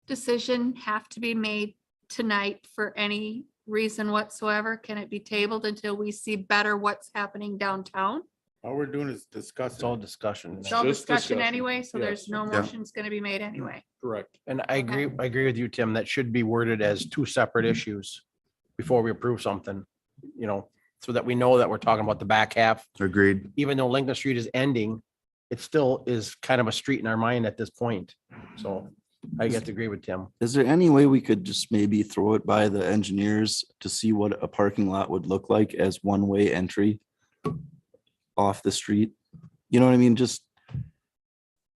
decision have to be made tonight for any reason whatsoever? Can it be tabled until we see better what's happening downtown? All we're doing is It's discussing. all discussion. It's all Just discussion discussion, anyway, so there's yes. no Yeah. motion's gonna be made anyway. Correct. And I agree with you, Tim. That should be worded as two separate issues before we approve something, you know, so that we know that we're talking about the back half. Agreed. Even though Lincoln Street is ending, it still is kind of a street in our mind at this point. So I get to agree with Tim. Is there any way we could just maybe throw it by the engineers to see what a parking lot would look like as one-way entry off the street? You know what I mean? Just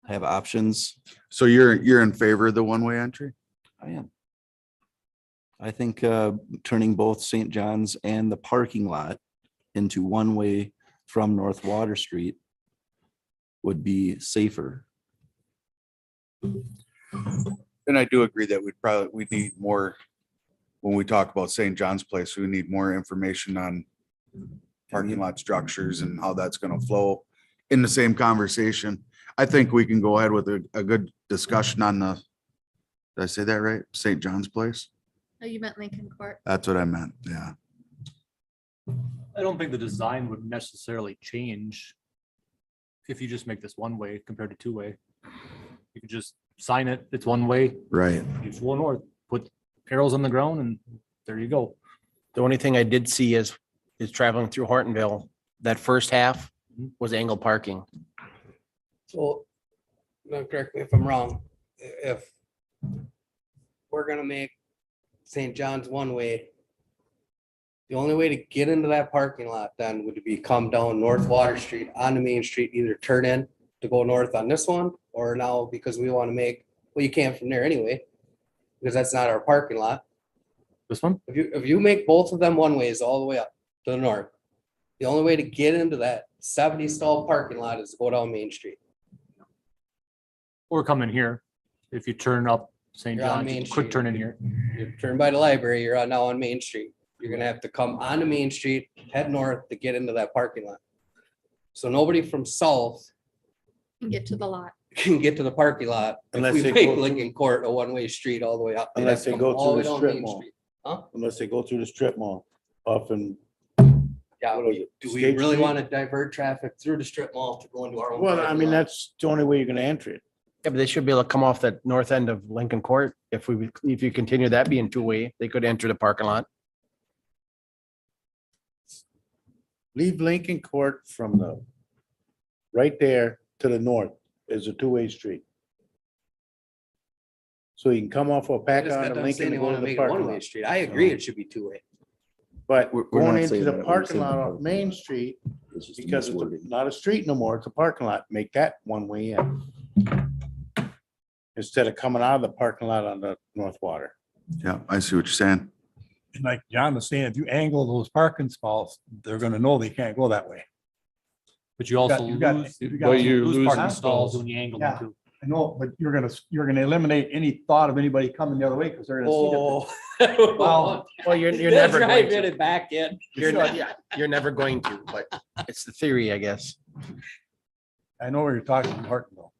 have options. So you're in favor of the one-way entry? I am. I think turning both St. John's and the parking lot into one-way from North Water Street would be safer. And I do agree that we need more, when we talk about St. John's Place, we need more information on parking lot structures and how that's gonna flow in the same conversation. I think we can go ahead with a good discussion on the, did I say that right? St. John's Place? Oh, you meant Lincoln Court. That's what I meant, yeah. I don't think the design would necessarily change if you just make this one way compared to two way. You could just sign it, it's one way, Right. you just go north, put arrows on the ground and there you go. The only thing I did see is traveling through Hortonville, that first half was angle parking. So, now correct me if I'm wrong, if we're gonna make St. John's one way, the only way to get into that parking lot then would be come down North Water Street onto Main Street, either turn in to go north on this one, or now because we want to make, well, you can't from there anyway, because that's not our parking lot. This one? If you make both of them one ways all the way up to the north, the only way to get into that 70 stall parking lot is to go down Main Street. Or come in here. If you turn up St. You're on John's, Main you quick Street. turn in here. You turn by the library, you're now on Main Street. You're gonna have to come onto Main Street, head north to get into that parking lot. So nobody from south Get to the lot. can get to the parking lot. If Unless we they make go through- Lincoln Court a one-way street all the way up. They'd Unless have to they come go all through way the down strip Main mall. Street. Huh? Unless they go through the strip mall off and, Yeah, What is it, do we State really Street? want to divert traffic through the strip mall to go into our own? well, I parking mean, lot? that's the only way you're gonna enter it. Yeah, but they should be able to come off that north end of Lincoln Court. If you continue that being two-way, they could enter the parking lot. Leave Lincoln Court from the, right there to the north is a two-way street. So you can come off of They back just got out of done Lincoln saying they and go want to to the make it parking one-way lot. street. I agree, it should be two-way. But We're going not into saying the that, we're parking saying lot the off parking Main Street, It's just a because it's miswording. not a street no more, it's a parking lot, make that one way in. Instead of coming out of the parking lot on the North Water. Yeah, I see what you're saying. And like John was saying, if you angle those parking stalls, they're gonna know they can't go that way. But you also you got- lose, you you got- you lose lose parking the stalls stalls. when you angle Yeah. them too. I know, but you're gonna eliminate any thought of anybody coming the other way because they're gonna see that. Oh. Well, you're They'll never drive going in to. and back in. You're not, yeah, you're never going to, but it's the theory, I guess. I know where you're talking from Hartendale.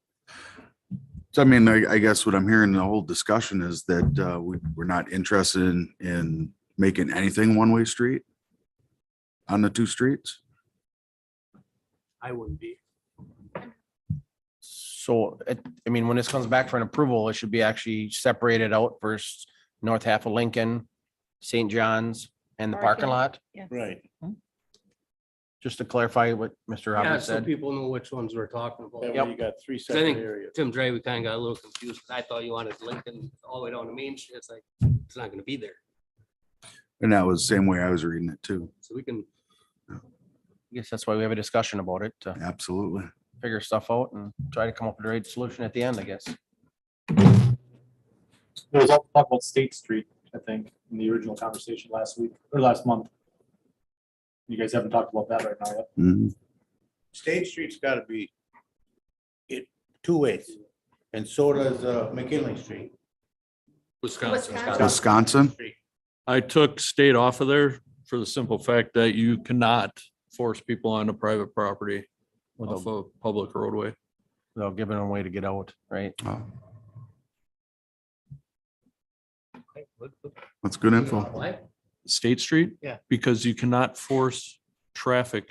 So I mean, I guess what I'm hearing in the whole discussion is that we're not interested in making anything one-way street on the two streets. I wouldn't be. So, I mean, when this comes back for an approval, it should be actually separated out versus north half of Lincoln, St. John's, and the parking lot, Right. just to clarify what Mr. Yeah, Roberts so said. people know which ones we're talking about. That Yep. way you got three I separate think areas. Tim Dre, we kind of got a little confused, because I thought you wanted Lincoln all the way down to Main Street. It's like, it's not gonna be there. And that was the same way I was reading it too. So we can, I guess that's why we have a discussion about it, to Absolutely. figure stuff out and try to come up with the right solution at the end, I guess. There was also talk about State Street, I think, in the original conversation last week or last month. You guys haven't talked about that right now yet. Mhm. State Street's gotta be it two ways. And so does McKinley Street. Wisconsin. Wisconsin? I took state off of there for the simple fact that you cannot force people onto private property off a public roadway. Without giving them a way to get out, right? Oh, that's good info. what? State Street? Yeah. Because you cannot force traffic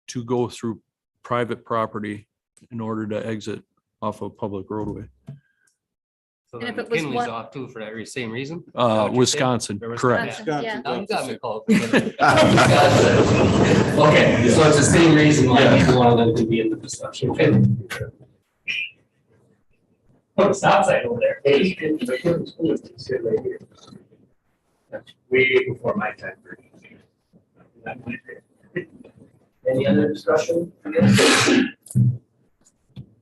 to go through private property in order to exit off a public roadway. So And then if it was McKinley's one- off too for that very same reason? Is that what you're saying? Wisconsin, Or correct. Wisconsin? Yeah. Now you got me called. Okay, so it's the same reason why people want them to be in the discussion. Okay. Put a stop sign over there. Way before my time. Any other discussion? Good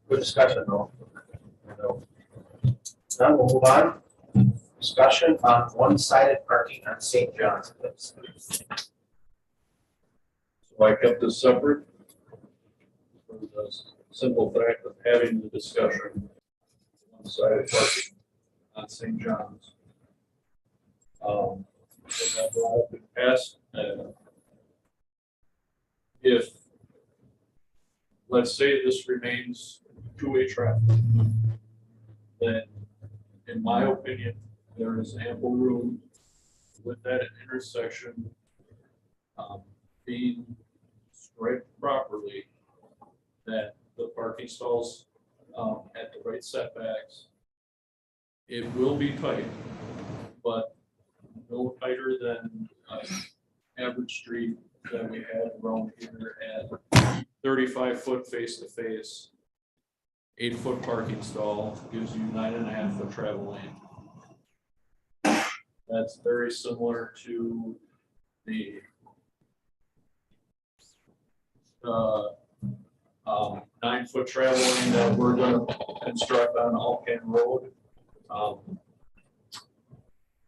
discussion, though. Now we'll move on. Discussion on one-sided parking on St. John's. So I kept this separate for the simple fact of having the discussion on sided parking on St. John's. And that will be passed. If, let's say this remains two-way traffic, then in my opinion, there is ample room with that intersection being striped properly, that the parking stalls at the right setbacks. It will be tight, but no tighter than average street that we had around here at 35-foot face-to-face. 8-foot parking stall gives you 9.5-foot travel lane. That's very similar to the 9-foot travel lane that we're gonna construct on Alcan Road.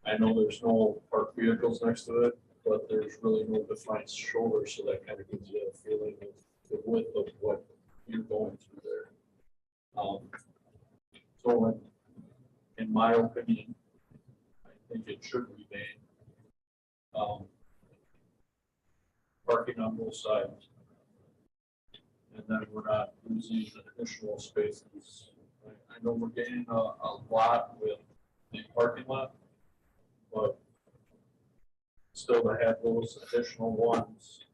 I know there's no parked vehicles next to it, but there's really no defined shoulder, so that kind of gives you a feeling of the width of what you're going through there. So in my opinion, I think it should remain. Parking on both sides. And then we're not losing additional spaces. I know we're getting a lot with the parking lot, but still to have those additional ones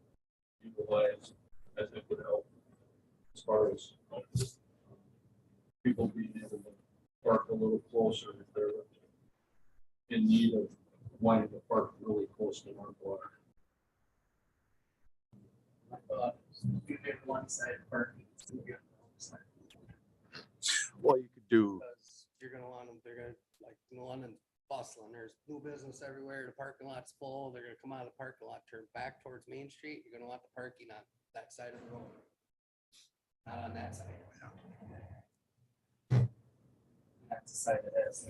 utilized, I think would help as far as people being able to park a little closer if they're in need of wanting to park really close to one block. You get one side parking. Well, you could do, Because you're gonna want them, they're gonna, like, London's bustling, there's new business everywhere, the parking lot's full, they're gonna come out of the parking lot, turn back towards Main Street, you're gonna want the parking on that side of the road. Not on that side. That's the side that has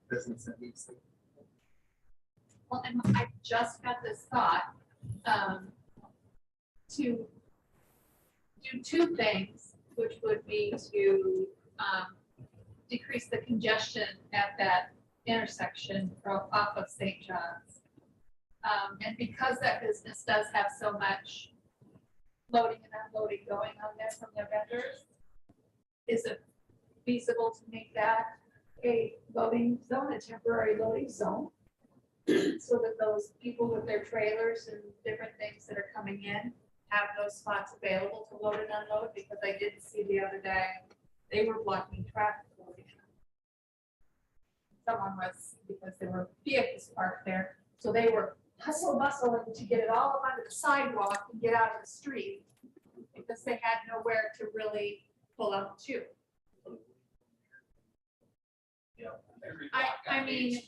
business that needs to. Well, and I just got this thought, to do two things, which would be to, decrease the congestion at that intersection off of St. John's. And because that business does have so much loading and unloading going on there from their vendors, is it feasible to make that a loading zone, a temporary loading zone? So that those people with their trailers and different things that are coming in have those spots available to load and unload, because I did see the other day, they were blocking traffic. loading. Someone was, because there were vehicles parked there, so they were hustle bustling to get it all up onto the sidewalk and get out of the street, because they had nowhere to really pull up to. I mean,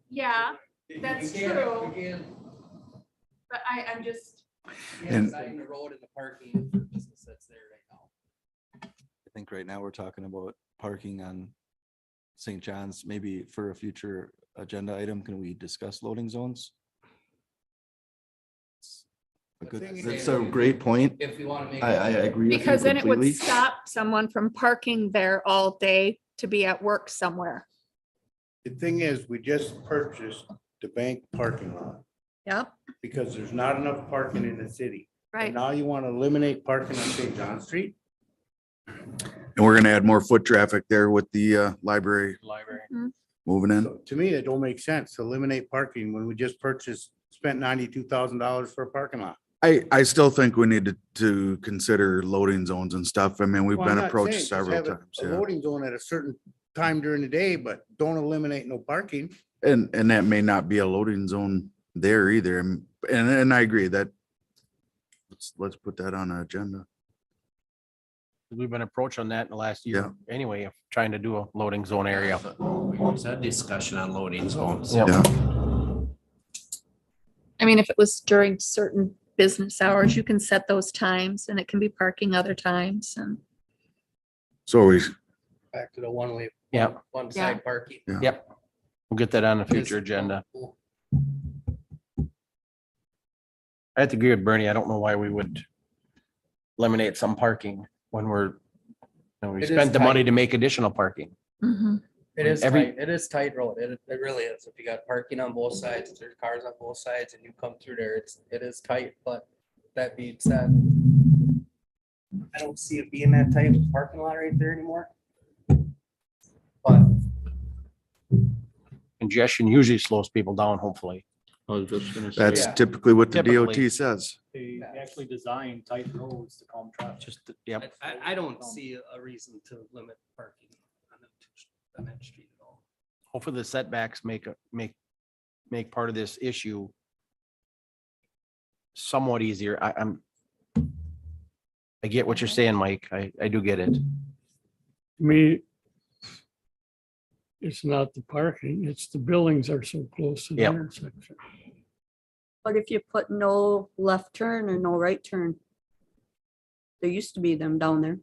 yeah, that's true. But I'm just, And- Designing the road and the parking for business that's there right now. I think right now we're talking about parking on St. John's. Maybe for a future agenda item, can we discuss loading zones? A The good, thing that's is- a great point. If you want to make. I agree with you because then it would completely. stop someone from parking there all day to be at work somewhere. The thing is, we just purchased the bank parking lot Yep, because there's not enough parking in the city. And right. now you want to eliminate parking on St. John Street? and we're gonna add more foot traffic there with the library Library. moving in. So to me, it don't make sense to eliminate parking when we just spent $92,000 for a parking lot. I still think we need to consider loading zones and stuff. I mean, we've Well, I'm been not approached saying just several have times, a yeah. loading zone at a certain time during the day, but don't eliminate no parking. And that may not be a loading zone there either. And I agree that let's put that on an agenda. We've been approached on that in the last year anyway, of trying to do a loading zone area. We always had discussion on loading zones. Yeah. Yeah. I mean, if it was during certain business hours, you can set those times and it can be parking other times and. So we, Back to the one way. Yeah. One side parking. Yep. We'll get that on the future agenda. I have to agree with Bernie. I don't know why we would eliminate some parking when we It is spent the money tight. to make additional parking. It is Every- tight, it is tight road, it really is, if you got parking on both sides, if there's cars on both sides and you come through there, it is tight, but that being said. I don't see it being that tight with parking lot right there anymore. But Congestion usually slows people down, hopefully. I was just gonna say. that's Yeah. typically what the Typically. DOT says. They actually design tight roads to calm traffic. Just, yep. I don't see a reason to limit parking on that street at all. Hopefully the setbacks make part of this issue somewhat easier. I get what you're saying, Mike. I do get it. To me, it's not the parking, it's the buildings are so close to the Yep. intersection. But if you put no left turn or no right turn, there used to be them down there,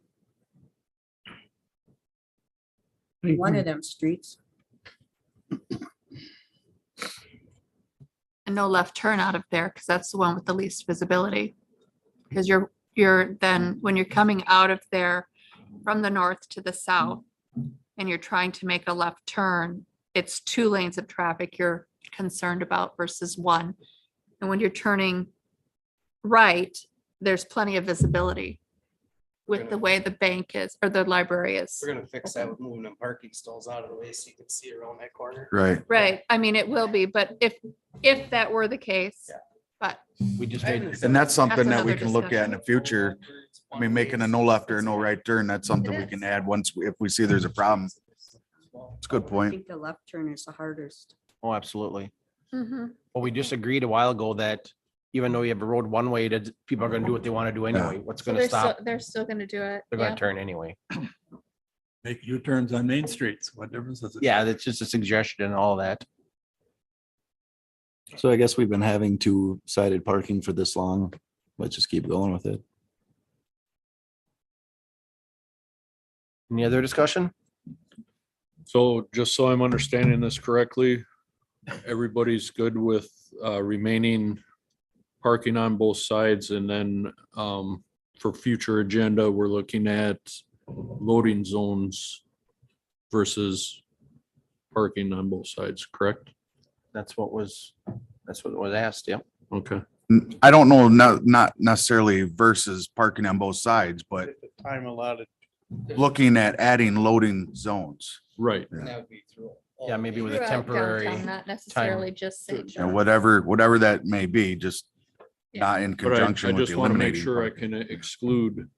I think one we- of them streets. a no left turn out of there, because that's the one with the least visibility. Because you're then, when you're coming out of there from the north to the south, and you're trying to make a left turn, it's 2 lanes of traffic you're concerned about versus 1. And when you're turning right, there's plenty of visibility with the way the bank is, or the library is. We're gonna fix that with moving them parking stalls out of the way so you can see around that corner. Right. Right, I mean, it will be, but if that were the case, but We just I made, haven't- And that's something that we another can look at in the future. I mean, making a no left or no right turn, that's something we can add if we see there's a problem. It's a good I point. think the left turn is the hardest. oh, absolutely. mhm. Well, we just agreed a while ago that even though you have a road one way, that people are gonna do what they want to do anyway. What's So gonna stop? they're still gonna do it. They're yeah. gonna turn anyway. Make U-turns on main streets. What difference does it? Yeah, that's just a suggestion and all that. So I guess we've been having 2-sided parking for this long. Let's just keep going with it. Any other discussion? So just so I'm understanding this correctly, everybody's good with remaining parking on both sides, and then for future agenda, we're looking at loading zones versus parking on both sides, correct? That's what was asked, yeah. Okay. I don't know, not necessarily versus parking on both sides, but Time allotted. looking at adding loading zones. Right. And that would be through all Yeah, the maybe with a Throughout temporary downtown, Not necessarily just St. And John. whatever that may be, just Yeah. not in But I conjunction with just want to make eliminating. sure I parking. can exclude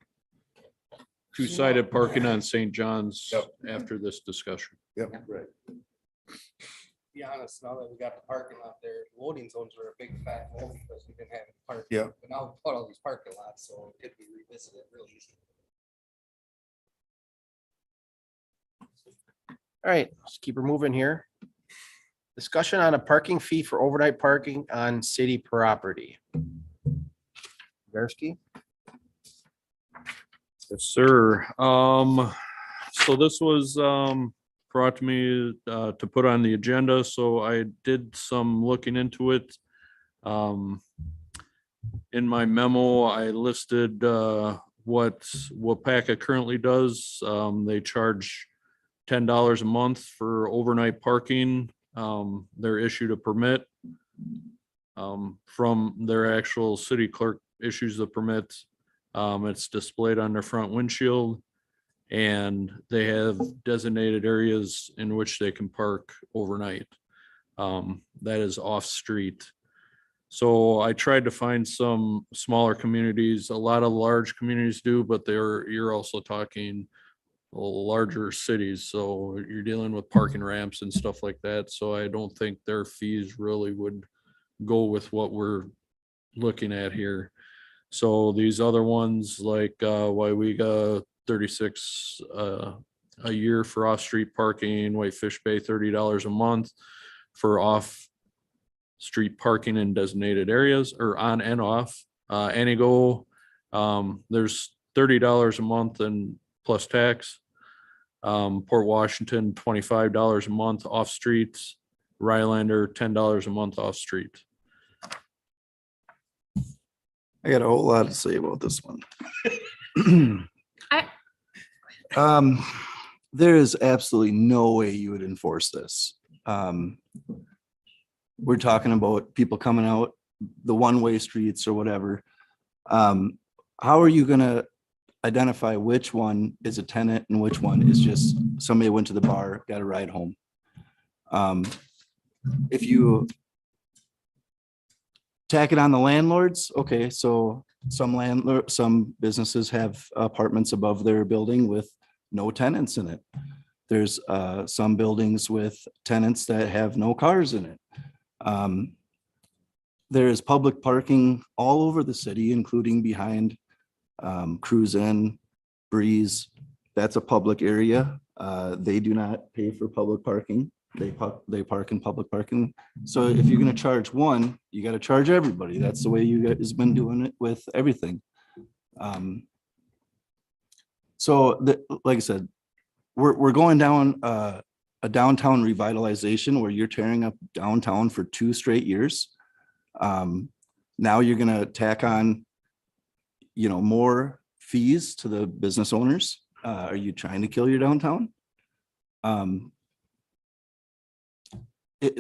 2-sided parking on St. John's after this discussion. Right. Be honest, now that we got the parking lot there, loading zones were a big fat hole because we didn't have any parking. Yeah. But now we put all these parking lots, so it could be revisited really easy. All right, let's keep her moving here. Discussion on a parking fee for overnight parking on city property. Gursky? Yes, sir. So this was brought to me to put on the agenda, so I did some looking into it. In my memo, I listed what Wapaka currently does. They charge $10 a month for overnight parking. They're issued a permit from their actual city clerk issues the permit. It's displayed on their front windshield, and they have designated areas in which they can park overnight. That is off street. So I tried to find some smaller communities. A lot of large communities do, but you're also talking larger cities. So you're dealing with parking ramps and stuff like that. So I don't think their fees really would go with what we're looking at here. So these other ones like Waiwega, 36 a year for off-street parking, Whitefish Bay, $30 a month for off-street parking in designated areas, or on and off. Anigo, there's $30 a month and plus tax. Port Washington, $25 a month off streets. Rylander, $10 a month off street. I got a whole lot to say about this one. I- There is absolutely no way you would enforce this. We're talking about people coming out the one-way streets or whatever. How are you gonna identify which one is a tenant and which one is just somebody went to the bar, got a ride home? If you tack it on the landlords, okay, so some businesses have apartments above their building with no tenants in it. There's some buildings with tenants that have no cars in it. There is public parking all over the city, including behind Cruise Inn, Breeze. That's a public area. They do not pay for public parking. They park in public parking. So if you're gonna charge one, you gotta charge everybody. That's the way you guys been doing it with everything. Like I said, we're going down a downtown revitalization where you're tearing up downtown for 2 straight years. Now you're gonna tack on, more fees to the business owners. Are you trying to kill your downtown?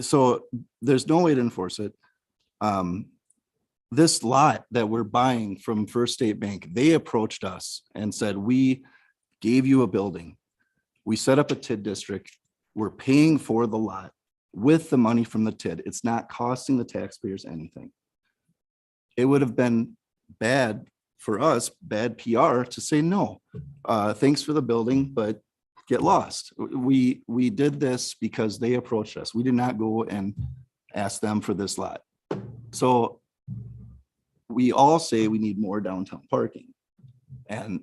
So there's no way to enforce it. This lot that we're buying from First State Bank, they approached us and said, we gave you a building. We set up a TID district. We're paying for the lot with the money from the TID. It's not costing the taxpayers anything. It would have been bad for us, bad PR to say, no, thanks for the building, but get lost. We did this because they approached us. We did not go and ask them for this lot. So we all say we need more downtown parking. And,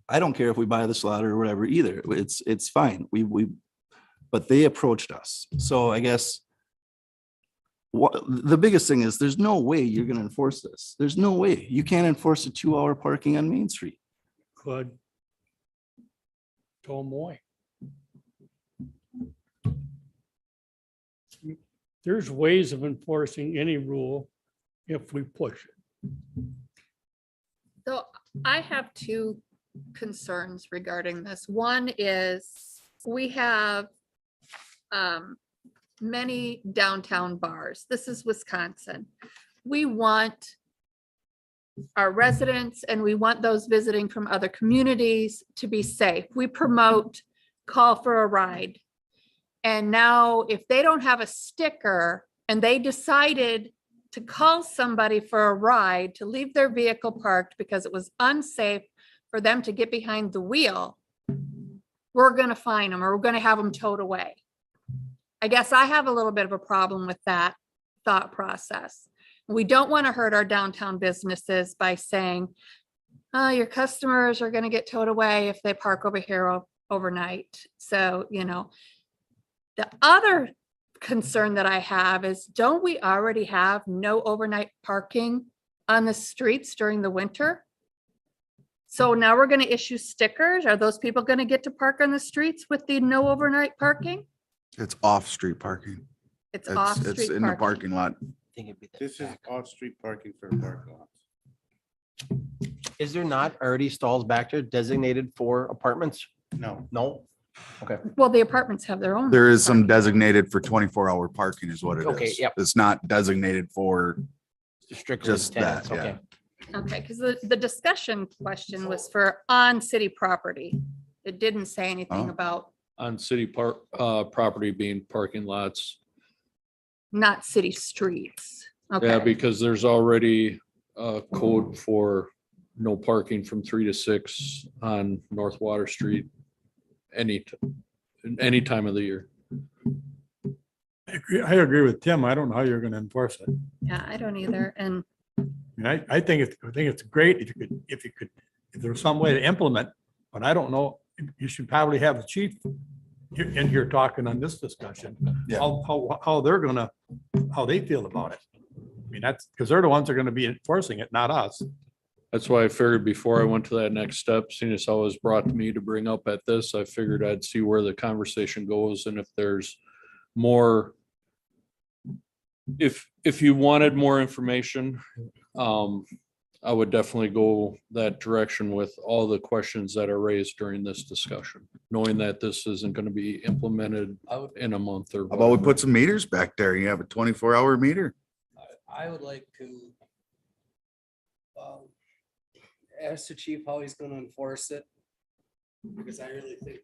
I don't care if we buy this lot or whatever either. It's fine. But they approached us. So I guess the biggest thing is there's no way you're going to enforce this. There's no way. You can't enforce a 2-hour parking on Main Street. Could. Tomoy. There's ways of enforcing any rule if we push it. So I have two concerns regarding this. One is we have many downtown bars. This is Wisconsin. We want our residents and we want those visiting from other communities to be safe. We promote call for a ride. And now if they don't have a sticker and they decided to call somebody for a ride to leave their vehicle parked because it was unsafe for them to get behind the wheel, we're going to fine them or we're going to have them towed away. I guess I have a little bit of a problem with that thought process. We don't want to hurt our downtown businesses by saying, your customers are going to get towed away if they park over here overnight. So, the other concern that I have is, don't we already have no overnight parking on the streets during the winter? So now we're going to issue stickers. Are those people going to get to park on the streets with the no overnight parking? It's off-street parking. It's It's off-street in the parking. parking lot. This is off-street parking for the parking lots. Is there not already stalls back there designated for apartments? No. No? Okay. Well, the apartments have their own. There is some parking. designated for 24-hour parking is what it is. Okay, yep. It's not designated for Strictly just tenants, that, okay. Okay, because the discussion question was for on city property. It didn't say anything Oh. about On city property being parking lots. not city streets. Yeah, Okay, because there's already a code for no parking from 3 to 6 on North Water Street. Any time of the year. I agree with Tim. I don't know how you're going to enforce it. yeah, I don't either. And I think it's great if there's some way to implement, but I don't know. You should probably have the chief in here talking on this discussion. Yeah. How they feel about it. I mean, that's because they're the ones that are going to be enforcing it, not us. That's why I figured before I went to that next step, seeing as how it was brought to me to bring up at this, I figured I'd see where the conversation goes and if there's more. If you wanted more information, I would definitely go that direction with all the questions that are raised during this discussion, knowing that this isn't going to be implemented in a month or. How about we put some meters back there? You have a 24-hour meter. I would like to ask the chief how he's gonna enforce it. Because I really think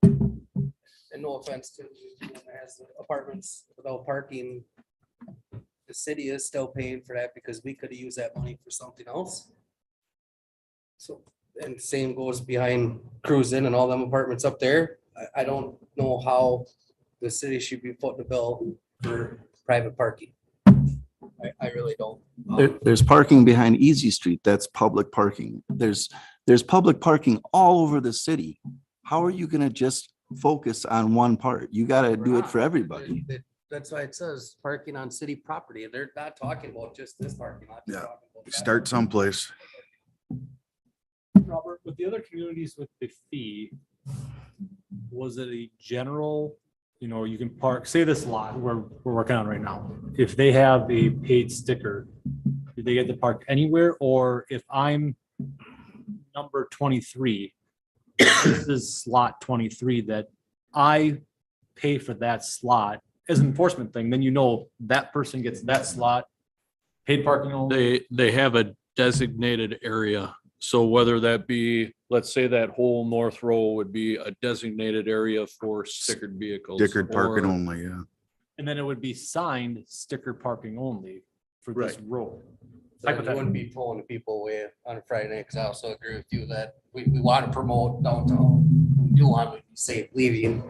and no offense to anyone that has apartments without parking, the city is still paying for that because we could have used that money for something else. So, and same goes behind Cruise Inn and all them apartments up there. I don't know how the city should be footing the bill for private parking. I really don't. There's parking behind Easy Street. That's public parking. There's public parking all over the city. How are you gonna just focus on one part? You gotta do it for everybody. That's why it says parking on city property. They're not talking about just this parking lot. They're Yeah. talking about that. Start someplace. Robert, with the other communities with the fee, was it a general you know, you can park, say this lot we're working on right now. If they have a paid sticker, do they get to park anywhere? Or if I'm number 23, this is slot 23 that I pay for that slot as an enforcement thing, then you know that person gets that slot, paid parking only. They have a designated area. So whether that be, let's say that whole north row would be a designated area for stickered vehicles. Dickered parking or- only, yeah. And then it would be signed sticker parking only for this row. So you wouldn't be pulling the people away on a Friday night, because I also agree with you that we want to promote downtown. We do want to be safe leaving.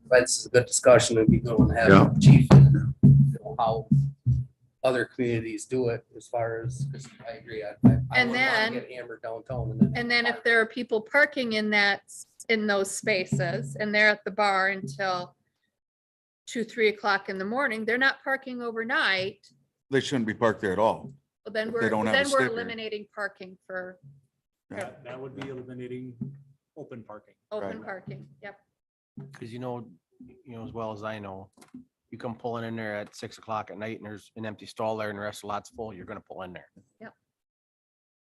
But it's a good discussion and be going to Yeah. have chief and you know, how other communities do it as far as, 'cause I agree. I And wouldn't wanna then- get hammered downtown. And then if there are people parking in in those spaces and they're at the bar until 2, 3 o'clock in the morning, they're not parking overnight. They shouldn't be parked there at all. Well, then If they don't have a then we're sticker. eliminating parking for That would be eliminating open parking. open Right. parking. Yep. Because you know as well as I know, you come pulling in there at 6 o'clock at night and there's an empty stall there and the rest of the lot's full, you're gonna pull in there. Yep.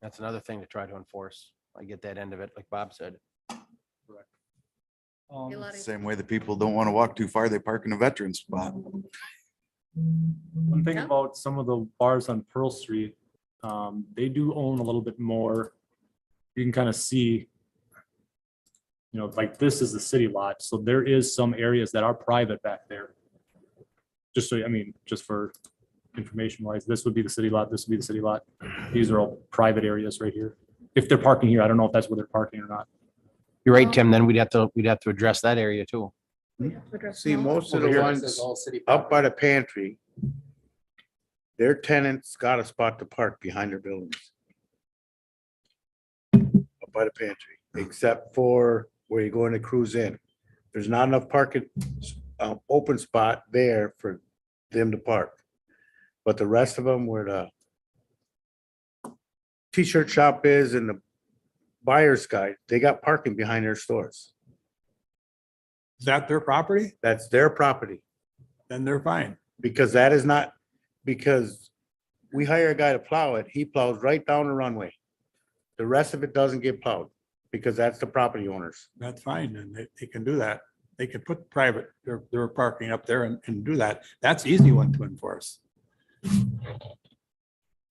That's another thing to try to enforce. I get that end of it, like Bob said. A lot of- Same way the people don't want to walk too far, they park in a veteran spot. One thing Yeah. about some of the bars on Pearl Street, they do own a little bit more. You can kind of see, you know, like this is the city lot, so there is some areas that are private back there. Just so, I mean, just for information wise, this would be the city lot, this would be the city lot. These are all private areas right here. If they're parking here, I don't know if that's where they're parking or not. You're right, Tim, then we'd have to address that area too. See, most of Over the here, it ones says all city up by the pantry, their tenants got a spot to park behind their buildings. Up by the pantry, except for where you're going to cruise in. There's not enough parking, open spot there for them to park. But the rest of them where the t-shirt shop is and the buyer's guide, they got parking behind their stores. Is that their property? That's their property. Then they're fine. Because that is not, because we hire a guy to plow it, he plows right down the runway. The rest of it doesn't get plowed, because that's the property owners. That's fine. And they can do that. They could put private, their parking up there and do that. That's easy one to enforce.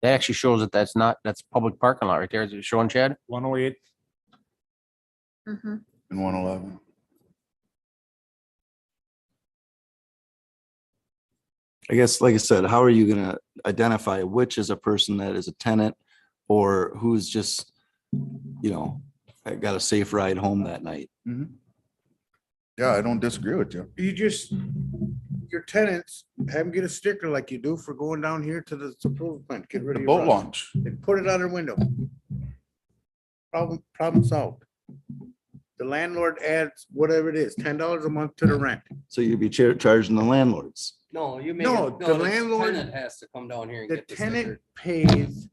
That actually shows that that's public parking lot right there. Is it showing, Chad? 108, Mhm. In 111. I guess, like I said, how are you gonna identify which is a person that is a tenant or who's just, you know, got a safe ride home that night? Yeah, I don't disagree with you. You just, your tenants, have them get a sticker like you do for going down here to the approval plant, get rid of your. Boat rust. launch. And put it on their window. Problem solved. The landlord adds whatever it is, $10 a month to the rent. So you'd be charging the landlords. No, you make No, it, the no, the landlord- tenant has to come down here and The get the tenant sticker. pays,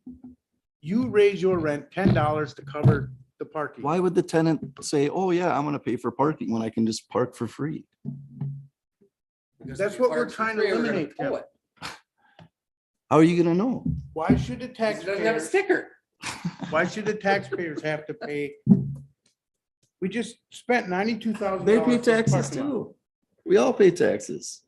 you raise your rent $10 to cover the parking. Why would the tenant say, oh yeah, I'm gonna pay for parking when I can just park for free? Because That's if you what we're park for trying to free, we're gonna eliminate, pull Tim. it. How are you gonna know? Why should the Because it doesn't have a taxpayers, sticker. why should the taxpayers have to pay? We just spent $92,000. They pay for the taxes parking lot. too. We all pay taxes.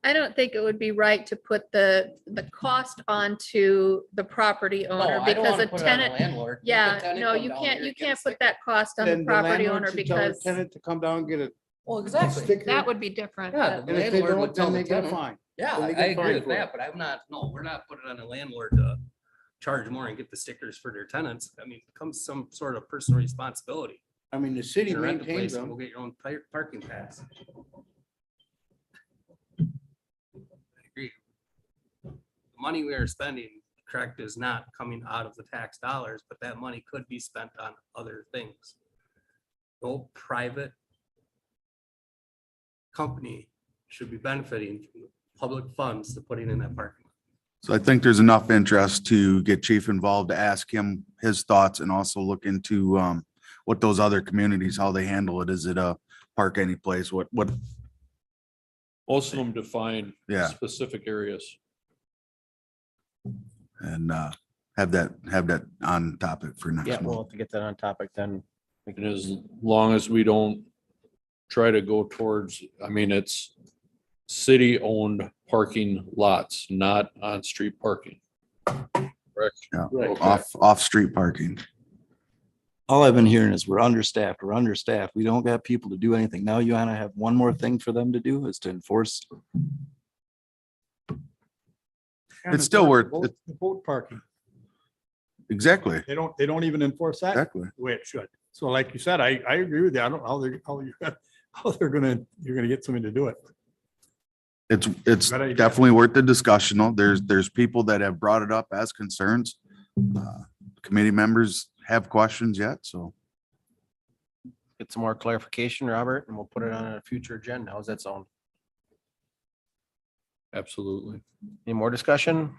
I don't think it would be right to put the cost onto the property No, owner I don't because wanna a put it on the tenant, landlord. Let the yeah, tenant no, come you down can't, here you and get a can't sticker. put that cost on the Then the property landlord owner should tell the because tenant to come down and get it. Well, exactly. sticker. that would be different. Yeah, but- the And if they landlord would don't, tell then the they get a tenant. fine. Yeah, Then I they get agree fined with for it. that, but I'm not, no, we're not putting on a landlord to charge more and get the stickers for their tenants. I mean, it becomes some sort of personal responsibility. I mean, the city You rent a maintains place and them. go get your own parking pass. I agree. The money we are spending, correct, is not coming out of the tax dollars, but that money could be spent on other things. No private company should be benefiting from the public funds to putting in that parking lot. So I think there's enough interest to get chief involved to ask him his thoughts and also look into what those other communities, how they handle it. Is it a park any place? What Most of them define Yeah. specific areas. And have that on topic for Yeah, next we'll month. have to get that on topic then. And as long as we don't try to go towards, I mean, it's city-owned parking lots, not on-street parking. Correct? Yeah. Okay. Off-street parking. All I've been hearing is we're understaffed, we don't got people to do anything. Now you wanna have one more thing for them to do is to enforce. And still enforce worth- the boat parking. Exactly, They don't even enforce that exactly. the way it should. So like you said, I agree with you. I don't know how you're gonna get somebody to do it. It's Good idea. definitely worth the discussion. Though. There's people that have brought it up as concerns. Committee members have questions yet, so. Get some more clarification, Robert, and we'll put it on a future agenda. How's that sound? Absolutely. Any more discussion?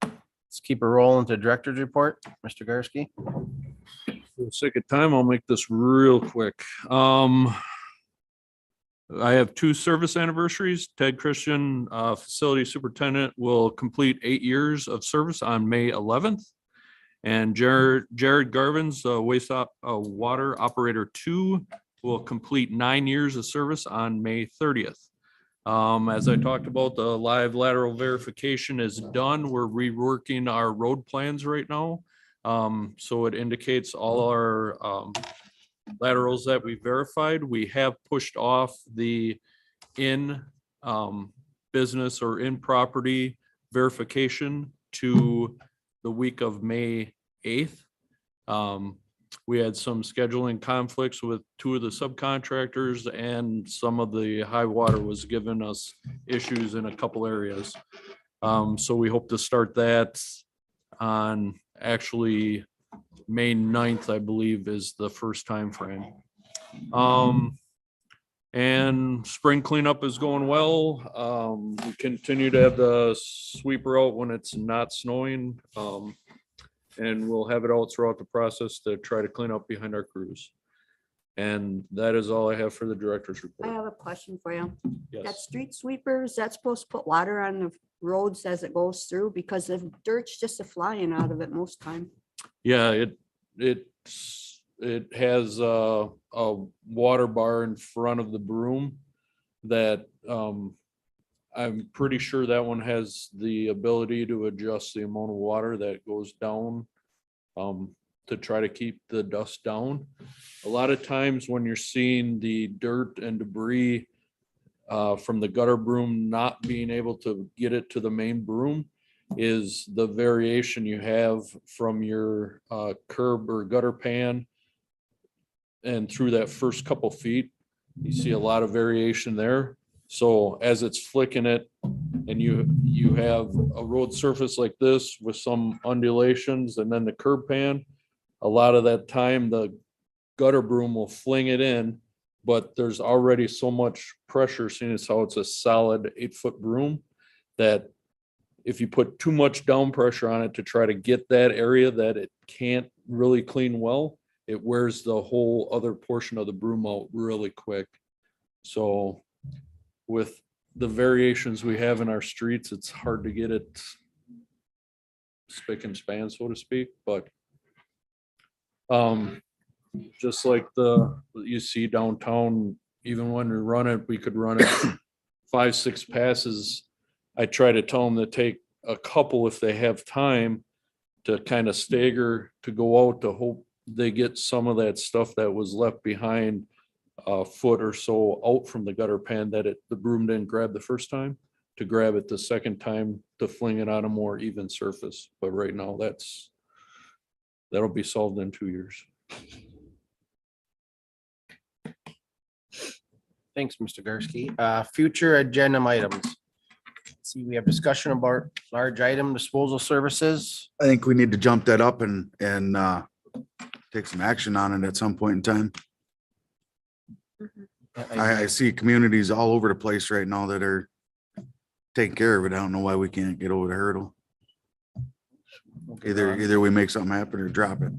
Let's keep it rolling to director's report. Mr. Gursky. For the sake of time, I'll make this real quick. I have 2 service anniversaries. Ted Christian, facility superintendent, will complete 8 years of service on May 11th. And Jared Garvin's water operator 2 will complete 9 years of service on May 30th. As I talked about, the live lateral verification is done. We're reworking our road plans right now. So it indicates all our laterals that we verified. We have pushed off the business or in property verification to the week of May 8th. We had some scheduling conflicts with 2 of the subcontractors, and some of the high water was giving us issues in a couple areas. So we hope to start that on actually May 9th, I believe, is the first time frame. And spring cleanup is going well. We continue to have the sweeper out when it's not snowing. And we'll have it out throughout the process to try to clean up behind our crews. And that is all I have for the director's I report. have a question for you. That Yes. street sweeper, is that supposed to put water on the roads as it goes through? Because the dirt's just a flying out of it most time. Yeah, it has a water bar in front of the broom that I'm pretty sure that one has the ability to adjust the amount of water that goes down to try to keep the dust down. A lot of times when you're seeing the dirt and debris from the gutter broom not being able to get it to the main broom is the variation you have from your curb or gutter pan and through that first couple feet. You see a lot of variation there. So as it's flicking it and you have a road surface like this with some undulations and then the curb pan, a lot of that time the gutter broom will fling it in, but there's already so much pressure, seeing as how it's a solid 8-foot broom, that if you put too much down pressure on it to try to get that area that it can't really clean well, it wears the whole other portion of the broom out really quick. So with the variations we have in our streets, it's hard to get it spick and span, so to speak, but just like you see downtown, even when we run it, we could run it 5-6 passes. I try to tell them to take a couple if they have time to kind of stagger to go out to hope they get some of that stuff that was left behind a foot or so out from the gutter pan that the broom didn't grab the first time, to grab it the second time to fling it on a more even surface. But right now that'll be solved in 2 years. Thanks, Mr. Gursky. Future agenda items. See, we have discussion about large item disposal services. I think we need to jump that up and take some action on it at some point in time. I see communities all over the place right now that are taking care of it. I don't know why we can't get over the hurdle. Either we make something happen or drop it.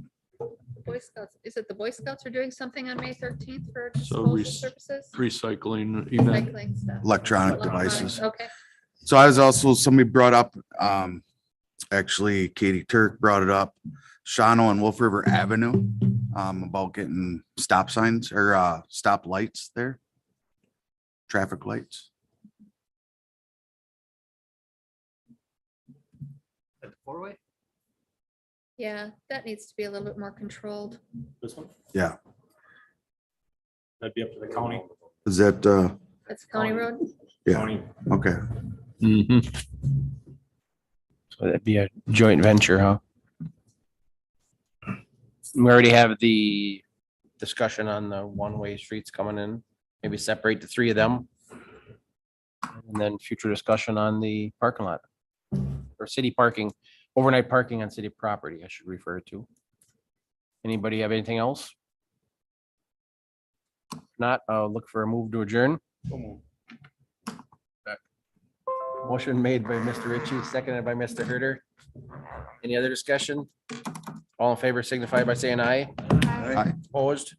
Boy Scouts, is it the Boy Scouts are doing something on May 13th for So disposal rec- services? Recycling event. Recycling stuff. Electronic devices. Okay. So I was also, somebody brought up, actually Katie Turk brought it up, Shawano and Wolf River Avenue, about getting stop signs or, stop lights there. Traffic lights. At the four-way? Yeah, that needs to be a little bit more controlled. This one, Yeah. that'd be up to the county. Is that, That's County Road. yeah, County. okay. Mhm. So that'd be a joint venture, huh? We already have the discussion on the one-way streets coming in, maybe separate the three of them. And then future discussion on the parking lot. Or city parking, overnight parking on city property, I should refer it to. Anybody have anything else? If not, I'll look for a move to adjourn. Motion made by Mr. Ritchie, seconded by Mr. Herter. Any other discussion? All in favor signify by saying aye. Aye. Opposed?